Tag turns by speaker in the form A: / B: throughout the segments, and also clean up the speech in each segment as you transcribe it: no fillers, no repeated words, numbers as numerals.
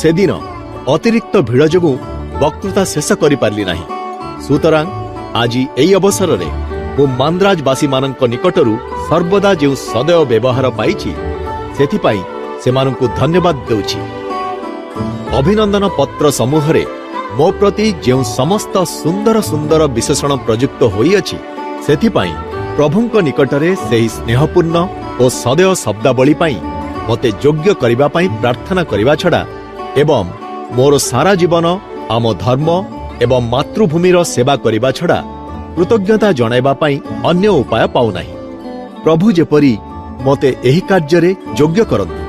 A: ସେଦିନ ଅତିରିକ୍ତ ଭିଡ଼ ଯୋଗୁଁ ବକ୍ତୃତା ଶେଷ କରିପାରିଲି ନାହିଁ। ସୁତରାଂ ଆଜି ଏହି ଅବସରରେ ମୁଁ ମାନ୍ଦ୍ରାଜବାସୀମାନଙ୍କ ନିକଟରୁ ସର୍ବଦା ଯେଉଁ ସଦୟ ବ୍ୟବହାର ପାଇଛି ସେଥିପାଇଁ ସେମାନଙ୍କୁ ଧନ୍ୟବାଦ ଦେଉଛି। ଅଭିନନ୍ଦନ ପତ୍ର ସମୂହରେ ମୋ ପ୍ରତି ଯେଉଁ ସମସ୍ତ ସୁନ୍ଦର ସୁନ୍ଦର ବିଶେଷଣ ପ୍ରଯୁକ୍ତ ହୋଇଅଛି ସେଥିପାଇଁ ପ୍ରଭୁଙ୍କ ନିକଟରେ ସେହି ସ୍ନେହପୂର୍ଣ୍ଣ ଓ ସଦୟ ଶବ୍ଦାବଳୀ ପାଇଁ ମୋତେ ଯୋଗ୍ୟ କରିବା ପାଇଁ ପ୍ରାର୍ଥନା କରିବା ଛଡ଼ା ଏବଂ ମୋର ସାରା ଜୀବନ ଆମ ଧର୍ମ ଏବଂ ମାତୃଭୂମିର ସେବା କରିବା ଛଡ଼ା କୃତଜ୍ଞତା ଜଣାଇବା ପାଇଁ ଅନ୍ୟ ଉପାୟ ପାଉନାହିଁ। ପ୍ରଭୁ ଯେପରି ମୋତେ ଏହି କାର୍ଯ୍ୟରେ ଯୋଗ୍ୟ କରନ୍ତୁ।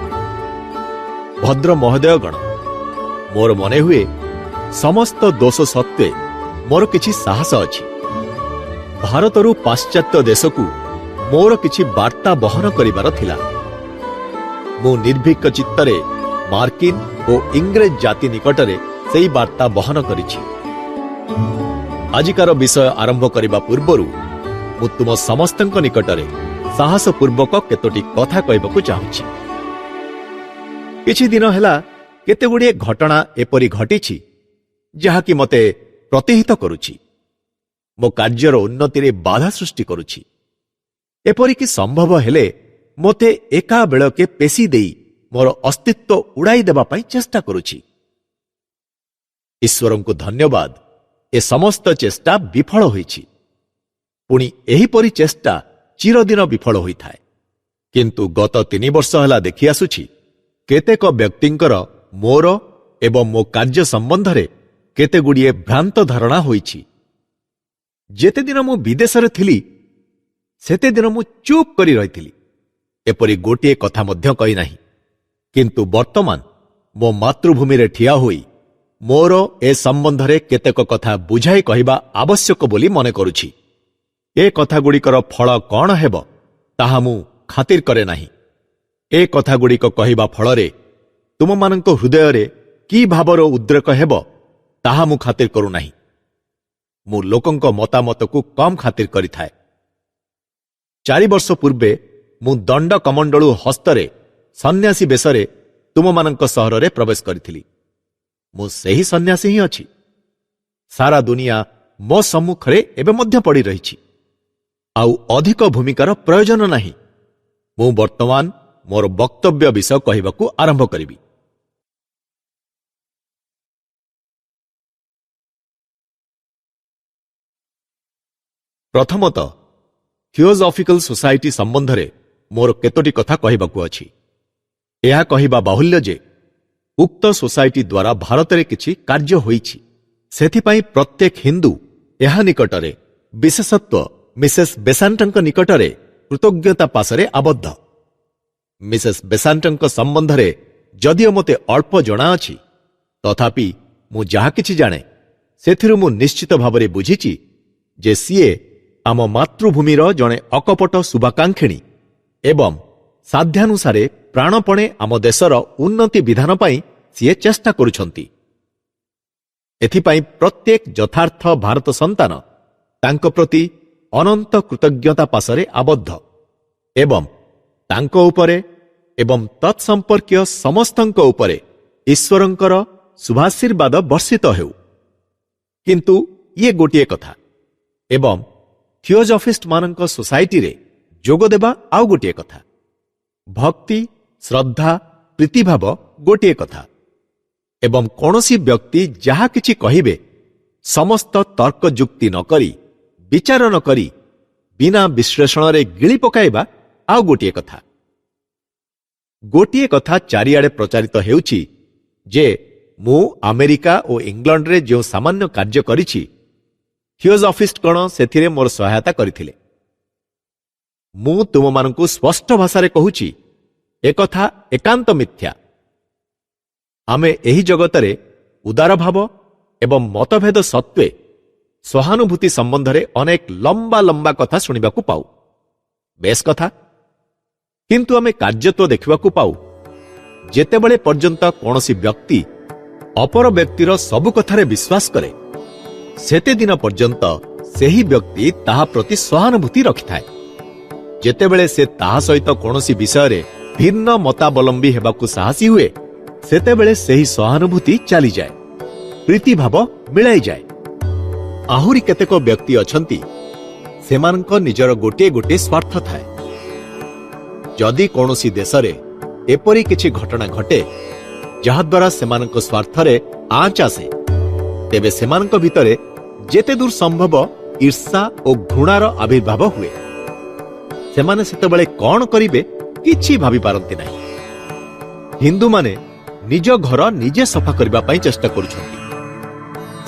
A: ଭଦ୍ର ମହୋଦୟଗଣ, ମୋର ମନେ ହୁଏ ସମସ୍ତ ଦୋଷ ସତ୍ତ୍ୱେ ମୋର କିଛି ସାହସ ଅଛି। ଭାରତରୁ ପାଶ୍ଚାତ୍ୟ ଦେଶକୁ ମୋର କିଛି ବାର୍ତ୍ତା ବହନ କରିବାର ଥିଲା। ମୁଁ ନିର୍ଭୀକ ଚିତ୍ତରେ ମାର୍କିନ ଓ ଇଂରେଜ ଜାତି ନିକଟରେ ସେହି ବାର୍ତ୍ତା ବହନ କରିଛି। ଆଜିକାର ବିଷୟ ଆରମ୍ଭ କରିବା ପୂର୍ବରୁ ମୁଁ ତୁମ ସମସ୍ତଙ୍କ ନିକଟରେ ସାହସପୂର୍ବକ କେତୋଟି କଥା କହିବାକୁ ଚାହୁଁଛି। କିଛି ଦିନ ହେଲା କେତେଗୁଡ଼ିଏ ଘଟଣା ଏପରି ଘଟିଛି ଯାହାକି ମୋତେ ପ୍ରତିହିତ କରୁଛି, ମୋ କାର୍ଯ୍ୟର ଉନ୍ନତିରେ ବାଧା ସୃଷ୍ଟି କରୁଛି। ଏପରିକି ସମ୍ଭବ ହେଲେ ମୋତେ ଏକାବେଳକେ ପେଶି ଦେଇ ମୋର ଅସ୍ତିତ୍ୱ ଉଡ଼ାଇ ଦେବା ପାଇଁ ଚେଷ୍ଟା କରୁଛି। ଈଶ୍ୱରଙ୍କୁ ଧନ୍ୟବାଦ, ଏ ସମସ୍ତ ଚେଷ୍ଟା ବିଫଳ ହୋଇଛି। ପୁଣି ଏହିପରି ଚେଷ୍ଟା ଚିରଦିନ ବିଫଳ ହୋଇଥାଏ। କିନ୍ତୁ ଗତ 3 ବର୍ଷ ହେଲା ଦେଖି ଆସୁଛି କେତେକ ବ୍ୟକ୍ତିଙ୍କର ମୋର ଏବଂ ମୋ କାର୍ଯ୍ୟ ସମ୍ବନ୍ଧରେ କେତେଗୁଡ଼ିଏ ଭ୍ରାନ୍ତ ଧାରଣା ହୋଇଛି। ଯେତେଦିନ ମୁଁ ବିଦେଶରେ ଥିଲି ସେତେଦିନ ମୁଁ ଚୁପ୍ କରି ରହିଥିଲି, ଏପରି ଗୋଟିଏ କଥା ମଧ୍ୟ କହିନାହିଁ। କିନ୍ତୁ ବର୍ତ୍ତମାନ ମୋ ମାତୃଭୂମିରେ ଠିଆ ହୋଇ ମୋର ଏ ସମ୍ବନ୍ଧରେ କେତେକ କଥା ବୁଝାଇ କହିବା ଆବଶ୍ୟକ ବୋଲି ମନେ କରୁଛି। ଏ କଥାଗୁଡ଼ିକର ଫଳ କ'ଣ ହେବ ତାହା ମୁଁ ଖାତିର କରେ ନାହିଁ। ଏ କଥାଗୁଡ଼ିକ କହିବା ଫଳରେ ତୁମମାନଙ୍କ ହୃଦୟରେ କି ଭାବର ଉଦ୍ରେକ ହେବ ତାହା ମୁଁ ଖାତିର କରୁନାହିଁ। ମୁଁ ଲୋକଙ୍କ ମତାମତକୁ କମ୍ ଖାତିର କରିଥାଏ। 4 ବର୍ଷ ପୂର୍ବେ ମୁଁ ଦଣ୍ଡ କମଣ୍ଡଳୁ ହସ୍ତରେ ସନ୍ନ୍ୟାସୀ ବେଶରେ ତୁମମାନଙ୍କ ସହରରେ ପ୍ରବେଶ କରିଥିଲି। ମୁଁ ସେହି ସନ୍ନ୍ୟାସୀ ହିଁ ଅଛି। ସାରା ଦୁନିଆ ମୋ ସମ୍ମୁଖରେ ଏବେ ମଧ୍ୟ ପଡ଼ି ରହିଛି। ଆଉ ଅଧିକ ଭୂମିକାର ପ୍ରୟୋଜନ ନାହିଁ। ମୁଁ ବର୍ତ୍ତମାନ ମୋର ବକ୍ତବ୍ୟ ବିଷୟ କହିବାକୁ ଆରମ୍ଭ କରିବି। ପ୍ରଥମତଃ ଥିଓଜଫିକାଲ ସୋସାଇଟି ସମ୍ବନ୍ଧରେ ମୋର କେତୋଟି କଥା କହିବାକୁ ଅଛି। ଏହା କହିବା ବାହୁଲ୍ୟ ଯେ ଉକ୍ତ ସୋସାଇଟି ଦ୍ୱାରା ଭାରତରେ କିଛି କାର୍ଯ୍ୟ ହୋଇଛି। ସେଥିପାଇଁ ପ୍ରତ୍ୟେକ ହିନ୍ଦୁ ଏହା ନିକଟରେ, ବିଶେଷତ୍ୱ ମିସେସ୍ ବେସାଣ୍ଟଙ୍କ ନିକଟରେ କୃତଜ୍ଞତା ପାଶରେ ଆବଦ୍ଧ। ମିସେସ୍ ବେସାଣ୍ଟଙ୍କ ସମ୍ବନ୍ଧରେ ଯଦିଓ ମୋତେ ଅଳ୍ପ ଜଣାଅଛି, ତଥାପି ମୁଁ ଯାହା କିଛି ଜାଣେ ସେଥିରୁ ମୁଁ ନିଶ୍ଚିତ ଭାବରେ ବୁଝିଛି ଯେ ସିଏ ଆମ ମାତୃଭୂମିର ଜଣେ ଅକପଟ ଶୁଭାକାଂକ୍ଷିଣୀ ଏବଂ ସାଧ୍ୟାନୁସାରେ ପ୍ରାଣପଣେ ଆମ ଦେଶର ଉନ୍ନତି ବିଧାନ ପାଇଁ ସିଏ ଚେଷ୍ଟା କରୁଛନ୍ତି। ଏଥିପାଇଁ ପ୍ରତ୍ୟେକ ଯଥାର୍ଥ ଭାରତ ସନ୍ତାନ ତାଙ୍କ ପ୍ରତି ଅନନ୍ତ କୃତଜ୍ଞତା ପାଶରେ ଆବଦ୍ଧ ଏବଂ ତାଙ୍କ ଉପରେ ଏବଂ ତତ୍ସମ୍ପର୍କୀୟ ସମସ୍ତଙ୍କ ଉପରେ ଈଶ୍ୱରଙ୍କର ଶୁଭାଶୀର୍ବାଦ ବର୍ଷିତ ହେଉ। କିନ୍ତୁ ଇଏ ଗୋଟିଏ କଥା ଏବଂ ଥିଓଜଫିଷ୍ଟମାନଙ୍କ ସୋସାଇଟିରେ ଯୋଗଦେବା ଆଉ ଗୋଟିଏ କଥା। ଭକ୍ତି, ଶ୍ରଦ୍ଧା, ପ୍ରୀତିଭାବ ଗୋଟିଏ କଥା ଏବଂ କୌଣସି ବ୍ୟକ୍ତି ଯାହା କିଛି କହିବେ ସମସ୍ତ ତର୍କ ଯୁକ୍ତି ନ କରି, ବିଚାର ନ କରି, ବିନା ବିଶ୍ଳେଷଣରେ ଗିଳି ପକାଇବା ଆଉ ଗୋଟିଏ କଥା। ଗୋଟିଏ କଥା ଚାରିଆଡ଼େ ପ୍ରଚାରିତ ହେଉଛି ଯେ ମୁଁ ଆମେରିକା ଓ ଇଂଲଣ୍ଡରେ ଯେଉଁ ସାମାନ୍ୟ କାର୍ଯ୍ୟ କରିଛି ଥିଓଜଫିଷ୍ଟଗଣ ସେଥିରେ ମୋର ସହାୟତା କରିଥିଲେ। ମୁଁ ତୁମମାନଙ୍କୁ ସ୍ପଷ୍ଟ ଭାଷାରେ କହୁଛି, ଏକଥା ଏକାନ୍ତ ମିଥ୍ୟା। ଆମେ ଏହି ଜଗତରେ ଉଦାରଭାବ ଏବଂ ମତଭେଦ ସତ୍ତ୍ୱେ ସହାନୁଭୂତି ସମ୍ବନ୍ଧରେ ଅନେକ ଲମ୍ବା ଲମ୍ବା କଥା ଶୁଣିବାକୁ ପାଉ। ବେଶ କଥା, କିନ୍ତୁ ଆମେ କାର୍ଯ୍ୟତ୍ୱ ଦେଖିବାକୁ ପାଉ ଯେତେବେଳେ ପର୍ଯ୍ୟନ୍ତ କୌଣସି ବ୍ୟକ୍ତି ଅପର ବ୍ୟକ୍ତିର ସବୁ କଥାରେ ବିଶ୍ୱାସ କରେ ସେତେଦିନ ପର୍ଯ୍ୟନ୍ତ ସେହି ବ୍ୟକ୍ତି ତାହା ପ୍ରତି ସହାନୁଭୂତି ରଖିଥାଏ। ଯେତେବେଳେ ସେ ତାହା ସହିତ କୌଣସି ବିଷୟରେ ଭିନ୍ନ ମତାବଲମ୍ବୀ ହେବାକୁ ସାହସୀ ହୁଏ ସେତେବେଳେ ସେହି ସହାନୁଭୂତି ଚାଲିଯାଏ, ପ୍ରୀତିଭାବ ମିଳାଇଯାଏ। ଆହୁରି କେତେକ ବ୍ୟକ୍ତି ଅଛନ୍ତି, ସେମାନଙ୍କ ନିଜର ଗୋଟିଏ ଗୋଟିଏ ସ୍ୱାର୍ଥ ଥାଏ। ଯଦି କୌଣସି ଦେଶରେ ଏପରି କିଛି ଘଟଣା ଘଟେ ଯାହାଦ୍ୱାରା ସେମାନଙ୍କ ସ୍ୱାର୍ଥରେ ଆଞ୍ଚ ଆସେ, ତେବେ ସେମାନଙ୍କ ଭିତରେ ଯେତେ ଦୂର ସମ୍ଭବ ଈର୍ଷା ଓ ଘୃଣାର ଆବିର୍ଭାବ ହୁଏ। ସେମାନେ ସେତେବେଳେ କ'ଣ କରିବେ କିଛି ଭାବିପାରନ୍ତି ନାହିଁ। ହିନ୍ଦୁମାନେ ନିଜ ଘର ନିଜେ ସଫା କରିବା ପାଇଁ ଚେଷ୍ଟା କରୁଛନ୍ତି।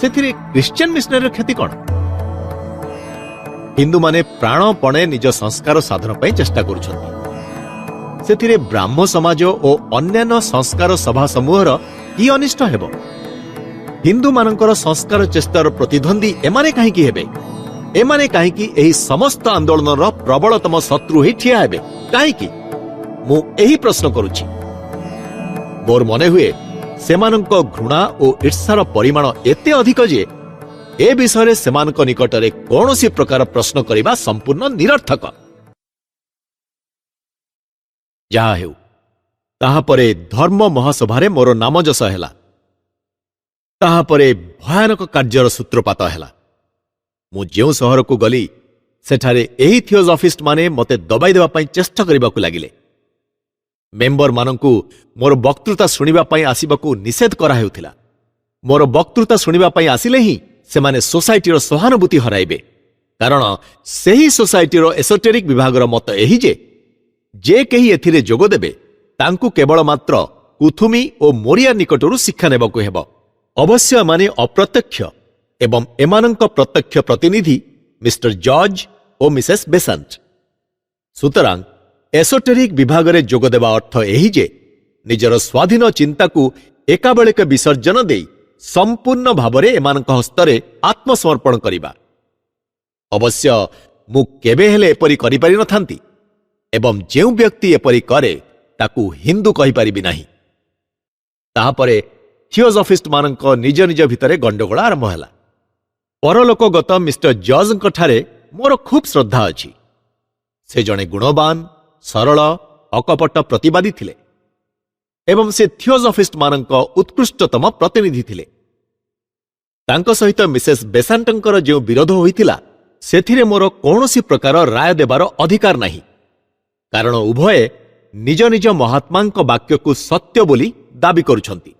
A: ସେଥିରେ ଖ୍ରୀଷ୍ଟିଆନ ମିଶନାରୀର କ୍ଷତି କ'ଣ? ହିନ୍ଦୁମାନେ ପ୍ରାଣପଣେ ନିଜ ସଂସ୍କାର ସାଧନ ପାଇଁ ଚେଷ୍ଟା କରୁଛନ୍ତି। ସେଥିରେ ବ୍ରାହ୍ମ ସମାଜ ଓ ଅନ୍ୟାନ୍ୟ ସଂସ୍କାର ସଭା ସମୂହର କି ଅନିଷ୍ଟ ହେବ? ହିନ୍ଦୁମାନଙ୍କର ସଂସ୍କାର ଚେଷ୍ଟାର ପ୍ରତିଦ୍ୱନ୍ଦ୍ୱୀ ଏମାନେ କାହିଁକି ହେବେ? ଏମାନେ କାହିଁକି ଏହି ସମସ୍ତ ଆନ୍ଦୋଳନର ପ୍ରବଳତମ ଶତ୍ରୁ ହୋଇ ଠିଆ ହେବେ? କାହିଁକି? ମୁଁ ଏହି ପ୍ରଶ୍ନ କରୁଛି। ମୋର ମନେ ହୁଏ ସେମାନଙ୍କ ଘୃଣା ଓ ଈର୍ଷାର ପରିମାଣ ଏତେ ଅଧିକ ଯେ ଏ ବିଷୟରେ ସେମାନଙ୍କ ନିକଟରେ କୌଣସି ପ୍ରକାର ପ୍ରଶ୍ନ କରିବା ସମ୍ପୂର୍ଣ୍ଣ ନିରର୍ଥକ। ଯାହା ହେଉ, ତାହାପରେ ଧର୍ମ ମହାସଭାରେ ମୋର ନାମଯଶ ହେଲା। ତାହାପରେ ଭୟାନକ କାର୍ଯ୍ୟର ସୂତ୍ରପାତ ହେଲା। ମୁଁ ଯେଉଁ ସହରକୁ ଗଲି, ସେଠାରେ ଏହି ଥିଓଜଫିଷ୍ଟମାନେ ମୋତେ ଦବାଇ ଦେବା ପାଇଁ ଚେଷ୍ଟା କରିବାକୁ ଲାଗିଲେ। ମେମ୍ବରମାନଙ୍କୁ ମୋର ବକ୍ତୃତା ଶୁଣିବା ପାଇଁ ଆସିବାକୁ ନିଷେଧ କରାହେଉଥିଲା। ମୋର ବକ୍ତୃତା ଶୁଣିବା ପାଇଁ ଆସିଲେ ହିଁ ସେମାନେ ସୋସାଇଟିର ସହାନୁଭୂତି ହରାଇବେ, କାରଣ ସେହି ସୋସାଇଟିର ଏସୋଟେରିକ୍ ବିଭାଗର ମତ ଏହି ଯେ କେହି ଏଥିରେ ଯୋଗଦେବେ ତାଙ୍କୁ କେବଳ ମାତ୍ର କୁଥୁମି ଓ ମୋରିଆ ନିକଟରୁ ଶିକ୍ଷା ନେବାକୁ ହେବ। ଅବଶ୍ୟ ଏମାନେ ଅପ୍ରତ୍ୟକ୍ଷ ଏବଂ ଏମାନଙ୍କ ପ୍ରତ୍ୟକ୍ଷ ପ୍ରତିନିଧି ମିଷ୍ଟର ଜର୍ଜ ଓ ମିସେସ୍ ବେସାଣ୍ଟ। ସୁତରାଂ ଏସୋଟେରିକ୍ ବିଭାଗରେ ଯୋଗଦେବା ଅର୍ଥ ଏହି ଯେ ନିଜର ସ୍ୱାଧୀନ ଚିନ୍ତାକୁ ଏକାବେଳକେ ବିସର୍ଜନ ଦେଇ ସମ୍ପୂର୍ଣ୍ଣ ଭାବରେ ଏମାନଙ୍କ ହସ୍ତରେ ଆତ୍ମସମର୍ପଣ କରିବା। ଅବଶ୍ୟ ମୁଁ କେବେ ହେଲେ ଏପରି କରିପାରିନଥାନ୍ତି ଏବଂ ଯେଉଁ ବ୍ୟକ୍ତି ଏପରି କରେ ତାକୁ ହିନ୍ଦୁ କହିପାରିବି ନାହିଁ। ତାହାପରେ ଥିଓଜଫିଷ୍ଟମାନଙ୍କ ନିଜ ନିଜ ଭିତରେ ଗଣ୍ଡଗୋଳ ଆରମ୍ଭ ହେଲା। ପରଲୋକଗତ ମିଷ୍ଟର ଜର୍ଜଙ୍କଠାରେ ମୋର ଖୁବ୍ ଶ୍ରଦ୍ଧା ଅଛି। ସେ ଜଣେ ଗୁଣବାନ, ସରଳ, ଅକପଟ ପ୍ରତିବାଦୀ ଥିଲେ ଏବଂ ସେ ଥିଓଜଫିଷ୍ଟମାନଙ୍କ ଉତ୍କୃଷ୍ଟତମ ପ୍ରତିନିଧି ଥିଲେ। ତାଙ୍କ ସହିତ ମିସେସ୍ ବେସାଣ୍ଟଙ୍କର ଯେଉଁ ବିରୋଧ ହୋଇଥିଲା, ସେଥିରେ ମୋର କୌଣସି ପ୍ରକାର ରାୟ ଦେବାର ଅଧିକାର ନାହିଁ, କାରଣ ଉଭୟେ ନିଜ ନିଜ ମହାତ୍ମାଙ୍କ ବାକ୍ୟକୁ ସତ୍ୟ ବୋଲି ଦାବି କରୁଛନ୍ତି।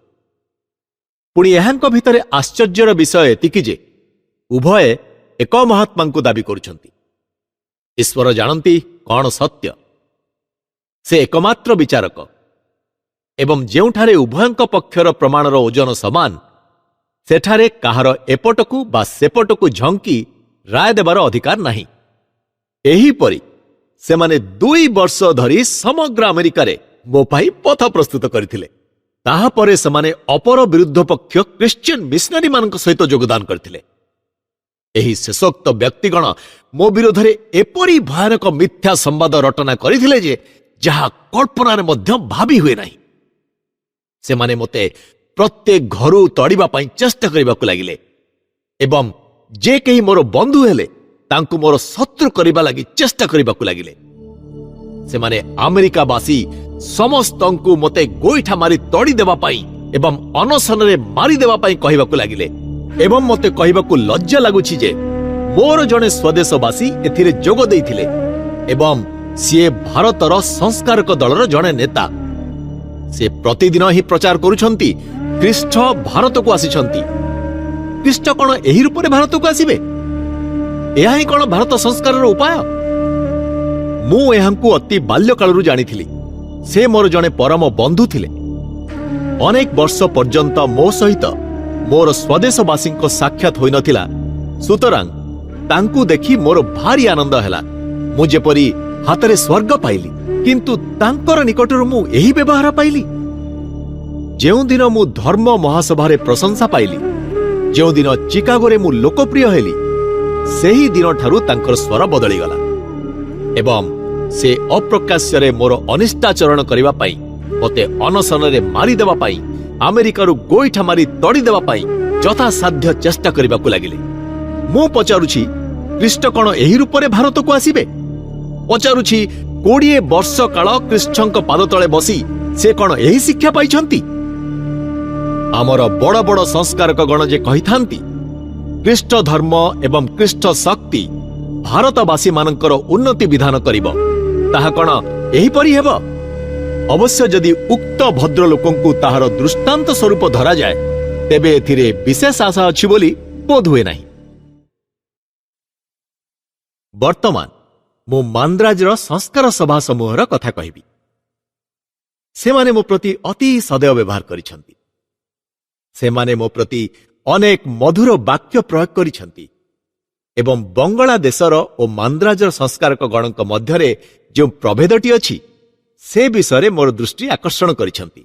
A: ପୁଣି ଏହାଙ୍କ ଭିତରେ ଆଶ୍ଚର୍ଯ୍ୟର ବିଷୟ ଏତିକି ଯେ ଉଭୟେ ଏକ ମହାତ୍ମାଙ୍କୁ ଦାବି କରୁଛନ୍ତି। ଈଶ୍ୱର ଜାଣନ୍ତି କ'ଣ ସତ୍ୟ। ସେ ଏକମାତ୍ର ବିଚାରକ ଏବଂ ଯେଉଁଠାରେ ଉଭୟଙ୍କ ପକ୍ଷର ପ୍ରମାଣର ଓଜନ ସମାନ, ସେଠାରେ କାହାର ଏପଟକୁ ବା ସେପଟକୁ ଝଙ୍କି ରାୟ ଦେବାର ଅଧିକାର ନାହିଁ। ଏହିପରି ସେମାନେ 2 ବର୍ଷ ଧରି ସମଗ୍ର ଆମେରିକାରେ ମୋ ପାଇଁ ପଥ ପ୍ରସ୍ତୁତ କରିଥିଲେ। ତାହାପରେ ସେମାନେ ଅପର ବିରୁଦ୍ଧ ପକ୍ଷ ଖ୍ରୀଷ୍ଟିଆନ ମିଶନାରୀମାନଙ୍କ ସହିତ ଯୋଗଦାନ କରିଥିଲେ। ଏହି ଶେଷୋକ୍ତ ବ୍ୟକ୍ତିଗଣ ମୋ ବିରୋଧରେ ଏପରି ଭୟାନକ ମିଥ୍ୟା ସମ୍ବାଦ ରଟନା କରିଥିଲେ ଯେ ଯାହା କଳ୍ପନାରେ ମଧ୍ୟ ଭାବି ହୁଏ ନାହିଁ। ସେମାନେ ମୋତେ ପ୍ରତ୍ୟେକ ଘରୁ ତଡ଼ିବା ପାଇଁ ଚେଷ୍ଟା କରିବାକୁ ଲାଗିଲେ ଏବଂ ଯେ କେହି ମୋର ବନ୍ଧୁ ହେଲେ ତାଙ୍କୁ ମୋର ଶତ୍ରୁ କରିବା ଲାଗି ଚେଷ୍ଟା କରିବାକୁ ଲାଗିଲେ। ସେମାନେ ଆମେରିକାବାସୀ ସମସ୍ତଙ୍କୁ ମୋତେ ଗୋଇଠା ମାରି ତଡ଼ିଦେବା ପାଇଁ ଏବଂ ଅନଶନରେ ମାରିଦେବା ପାଇଁ କହିବାକୁ ଲାଗିଲେ ଏବଂ ମୋତେ କହିବାକୁ ଲଜ୍ଜା ଲାଗୁଛି ଯେ ମୋର ଜଣେ ସ୍ୱଦେଶବାସୀ ଏଥିରେ ଯୋଗ ଦେଇଥିଲେ ଏବଂ ସିଏ ଭାରତର ସଂସ୍କାରକ ଦଳର ଜଣେ ନେତା। ସେ ପ୍ରତିଦିନ ହିଁ ପ୍ରଚାର କରୁଛନ୍ତି ଖ୍ରୀଷ୍ଟ ଭାରତକୁ ଆସିଛନ୍ତି। ଖ୍ରୀଷ୍ଟ କ'ଣ ଏହି ରୂପରେ ଭାରତକୁ ଆସିବେ? ଏହା ହିଁ କ'ଣ ଭାରତ ସଂସ୍କାରର ଉପାୟ? ମୁଁ ଏହାଙ୍କୁ ଅତି ବାଲ୍ୟକାଳରୁ ଜାଣିଥିଲି। ସେ ମୋର ଜଣେ ପରମ ବନ୍ଧୁ ଥିଲେ। ଅନେକ ବର୍ଷ ପର୍ଯ୍ୟନ୍ତ ମୋ ସହିତ ମୋର ସ୍ୱଦେଶବାସୀଙ୍କ ସାକ୍ଷାତ ହୋଇନଥିଲା। ସୁତରାଂ ତାଙ୍କୁ ଦେଖି ମୋର ଭାରି ଆନନ୍ଦ ହେଲା। ମୁଁ ଯେପରି ହାତରେ ସ୍ୱର୍ଗ ପାଇଲି, କିନ୍ତୁ ତାଙ୍କର ନିକଟରୁ ମୁଁ ଏହି ବ୍ୟବହାର ପାଇଲି। ଯେଉଁଦିନ ମୁଁ ଧର୍ମ ମହାସଭାରେ ପ୍ରଶଂସା ପାଇଲି, ଯେଉଁଦିନ ଚିକାଗୋରେ ମୁଁ ଲୋକପ୍ରିୟ ହେଲି, ସେହି ଦିନଠାରୁ ତାଙ୍କର ସ୍ୱର ବଦଳିଗଲା ଏବଂ ସେ ଅପ୍ରକାଶ୍ୟରେ ମୋର ଅନିଷ୍ଟାଚରଣ କରିବା ପାଇଁ, ମୋତେ ଅନଶନରେ ମାରିଦେବା ପାଇଁ, ଆମେରିକାରୁ ଗୋଇଠା ମାରି ତଡ଼ିଦେବା ପାଇଁ ଯଥାସାଧ୍ୟ ଚେଷ୍ଟା କରିବାକୁ ଲାଗିଲେ। ମୁଁ ପଚାରୁଛି, ଖ୍ରୀଷ୍ଟ କ'ଣ ଏହି ରୂପରେ ଭାରତକୁ ଆସିବେ? ପଚାରୁଛି, 20 ବର୍ଷ କାଳ ଖ୍ରୀଷ୍ଟଙ୍କ ପାଦ ତଳେ ବସି ସେ କ'ଣ ଏହି ଶିକ୍ଷା ପାଇଛନ୍ତି? ଆମର ବଡ଼ ବଡ଼ ସଂସ୍କାରକ ଗଣ ଯେ କହିଥାନ୍ତି ଖ୍ରୀଷ୍ଟ ଧର୍ମ ଏବଂ ଖ୍ରୀଷ୍ଟ ଶକ୍ତି ଭାରତବାସୀମାନଙ୍କର ଉନ୍ନତି ବିଧାନ କରିବ, ତାହା କ'ଣ ଏହିପରି ହେବ? ଅବଶ୍ୟ ଯଦି ଉକ୍ତ ଭଦ୍ରଲୋକଙ୍କୁ ତାହାର ଦୃଷ୍ଟାନ୍ତ ସ୍ୱରୂପ ଧରାଯାଏ, ତେବେ ଏଥିରେ ବିଶେଷ ଆଶା ଅଛି ବୋଲି ବୋଧହୁଏ ନାହିଁ। ବର୍ତ୍ତମାନ ମୁଁ ମାନ୍ଦ୍ରାଜର ସଂସ୍କାର ସଭା ସମୂହର କଥା କହିବି। ସେମାନେ ମୋ ପ୍ରତି ଅତି ସଦୟ ବ୍ୟବହାର କରିଛନ୍ତି। ସେମାନେ ମୋ ପ୍ରତି ଅନେକ ମଧୁର ବାକ୍ୟ ପ୍ରୟୋଗ କରିଛନ୍ତି ଏବଂ ବଙ୍ଗଳା ଦେଶର ଓ ମାନ୍ଦ୍ରାଜର ସଂସ୍କାରକ ଗଣଙ୍କ ମଧ୍ୟରେ ଯେଉଁ ପ୍ରଭେଦଟି ଅଛି ସେ ବିଷୟରେ ମୋର ଦୃଷ୍ଟି ଆକର୍ଷଣ କରିଛନ୍ତି